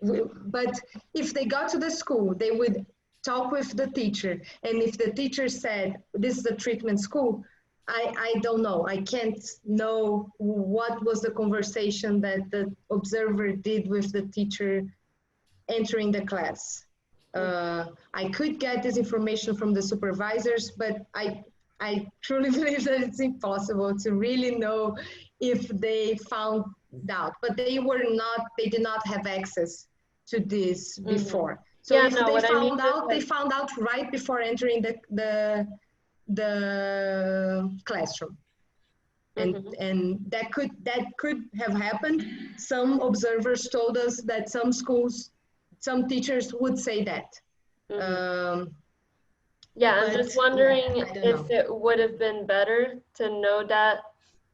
But if they got to the school, they would talk with the teacher, and if the teacher said this is a treatment school, I don't know. I can't know what was the conversation that the observer did with the teacher entering the class. I could get this information from the supervisors, but I truly believe that it's impossible to really know if they found out. But they did not have access to this before. So yeah, if no, they found out, like, they found out right before entering the classroom. And that could have happened. Some observers told us that some teachers would say that. Yeah, I'm just wondering if it would have been better to know that,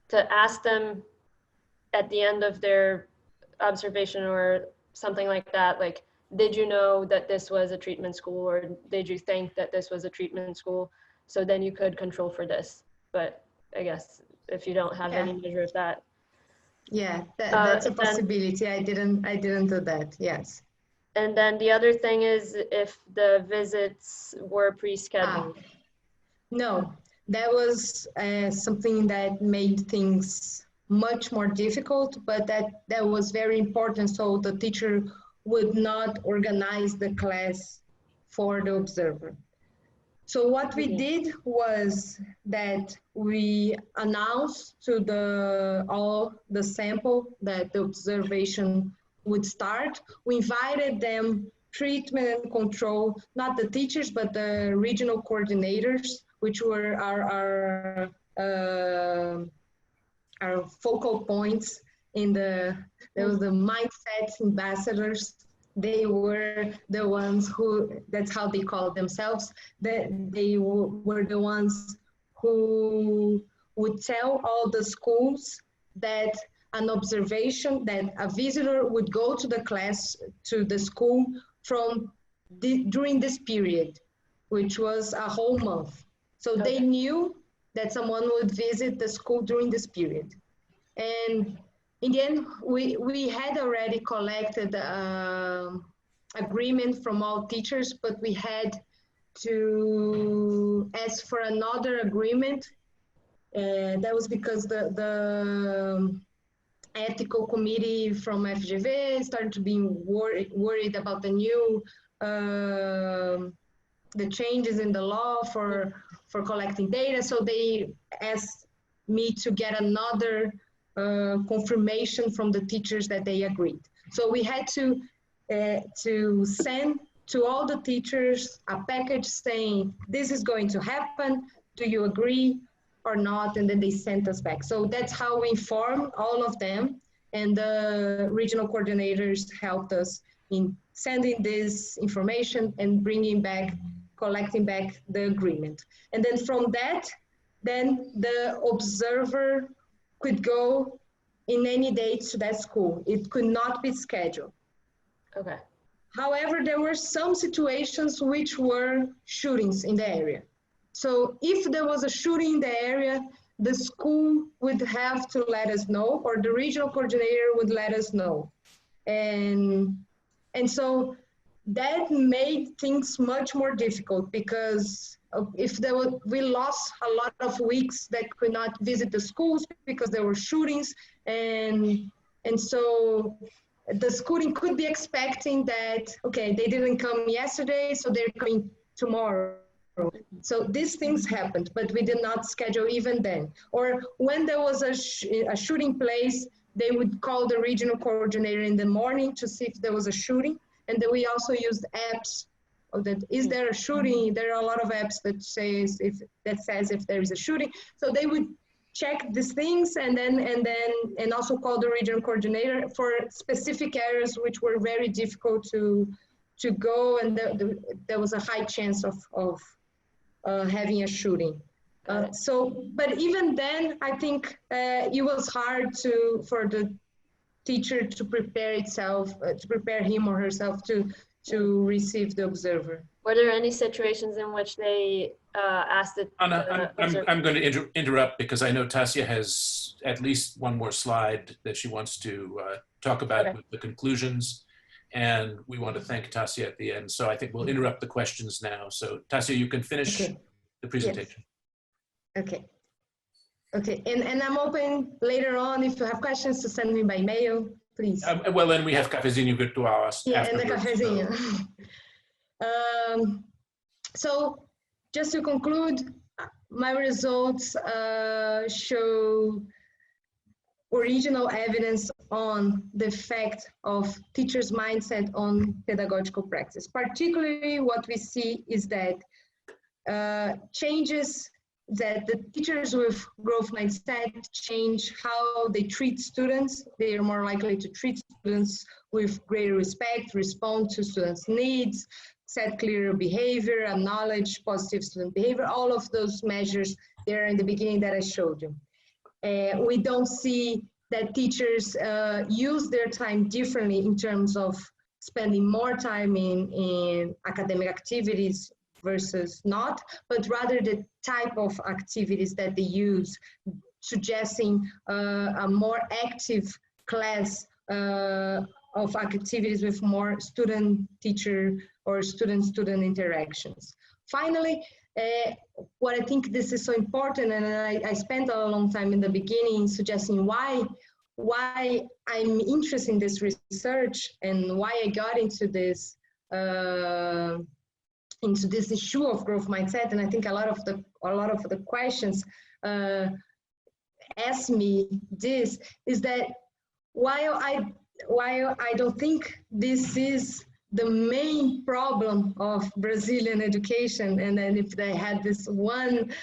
to ask them at the end of their observation or something like that, like, did you know that this was a treatment school, or did you think that this was a treatment school? So then you could control for this. But I guess if you don't have any measure of that. Yeah, that's a possibility. I didn't do that, yes. And then the other thing is if the visits were pre-scheduled. No, that was something that made things much more difficult, but that was very important, so the teacher would not organize the class for the observer. So what we did was that we announced to all the sample that the observation would start. We invited them, treatment and control, not the teachers, but the regional coordinators, which were our focal points there was the mindset ambassadors. They were the ones that's how they called themselves, they were the ones who would tell all the schools that an observation, that a visitor would go to the school during this period, which was a whole month. So they knew that someone would visit the school during this period. And in the end, we had already collected agreement from all teachers, but we had to ask for another agreement. That was because the ethical committee from FGV started to be worried about the new the changes in the law for collecting data. So they asked me to get another confirmation from the teachers that they agreed. So we had to send to all the teachers a package saying, this is going to happen, do you agree or not? And then they sent us back. So that's how we informed all of them, and the regional coordinators helped us in sending this information and collecting back the agreement. And then from that, then the observer could go in any date to that school. It could not be scheduled. Okay. However, there were some situations which were shootings in the area. So if there was a shooting in the area, the school would have to let us know, or the regional coordinator would let us know. And so that made things much more difficult, because we lost a lot of weeks that could not visit the schools because there were shootings, and so the schooling could be expecting that, okay, they didn't come yesterday, so they're coming tomorrow. So these things happened, but we did not schedule even then. Or when there was a shooting place, they would call the regional coordinator in the morning to see if there was a shooting. And then we also used apps that, is there a shooting? There are a lot of apps that says if there is a shooting. So they would check these things and also call the regional coordinator for specific areas which were very difficult to go, and there was a high chance of having a shooting. But even then, I think it was hard for the teacher to prepare him or herself to receive the observer. Were there any situations in which they asked the Anna, I'm going to interrupt because I know Tassia has at least one more slide that she wants to talk about with the conclusions. And we want to thank Tassia at the end. So I think we'll interrupt the questions now. So Tassia, you can finish the presentation. Yes. Okay. Okay, and I'm open later on if you have questions to send me by mail, please. Well, then we have cafezinho virtual. Yeah, and the cafezinho. So just to conclude, my results show original evidence on the effect of teachers' mindset on pedagogical practice. Particularly what we see is that changes that the teachers with growth mindset change how they treat students. They are more likely to treat students with greater respect, respond to students' needs, set clearer behavior, acknowledge positive student behavior. All of those measures there in the beginning that I showed you. We don't see that teachers use their time differently in terms of spending more time in academic activities versus not, but rather the type of activities that they use, suggesting a more active class of activities with more student-teacher or student-student interactions. Finally, what I think this is so important, and I spent a long time in the beginning suggesting why I'm interested in this research and why I got into this issue of growth mindset. And I think a lot of the questions ask me this, is that while I don't think this is the main problem of Brazilian education, and then if they had this one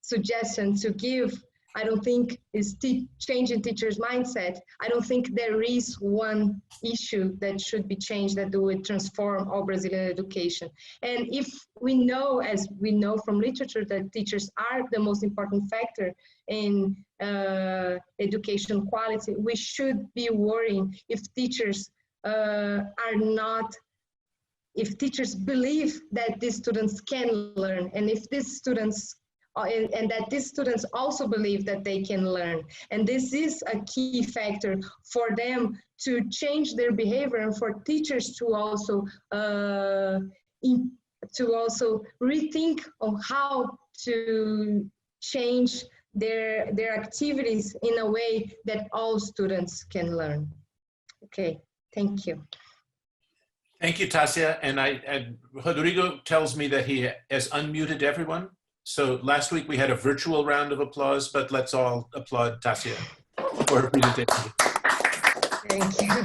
suggestion to give, I don't think is changing teachers' mindset. I don't think there is one issue that should be changed that would transform all Brazilian education. And if we know, as we know from literature, that teachers are the most important factor in education quality, we should be worrying if teachers if teachers believe that these students can learn, and if these students and that these students also believe that they can learn. And this is a key factor for them to change their behavior and for teachers to also rethink on how to change their activities in a way that all students can learn. Okay, thank you. Thank you, Tassia. And Rodrigo tells me that he has unmuted everyone. So last week we had a virtual round of applause, but let's all applaud Tassia for her presentation. Thank you.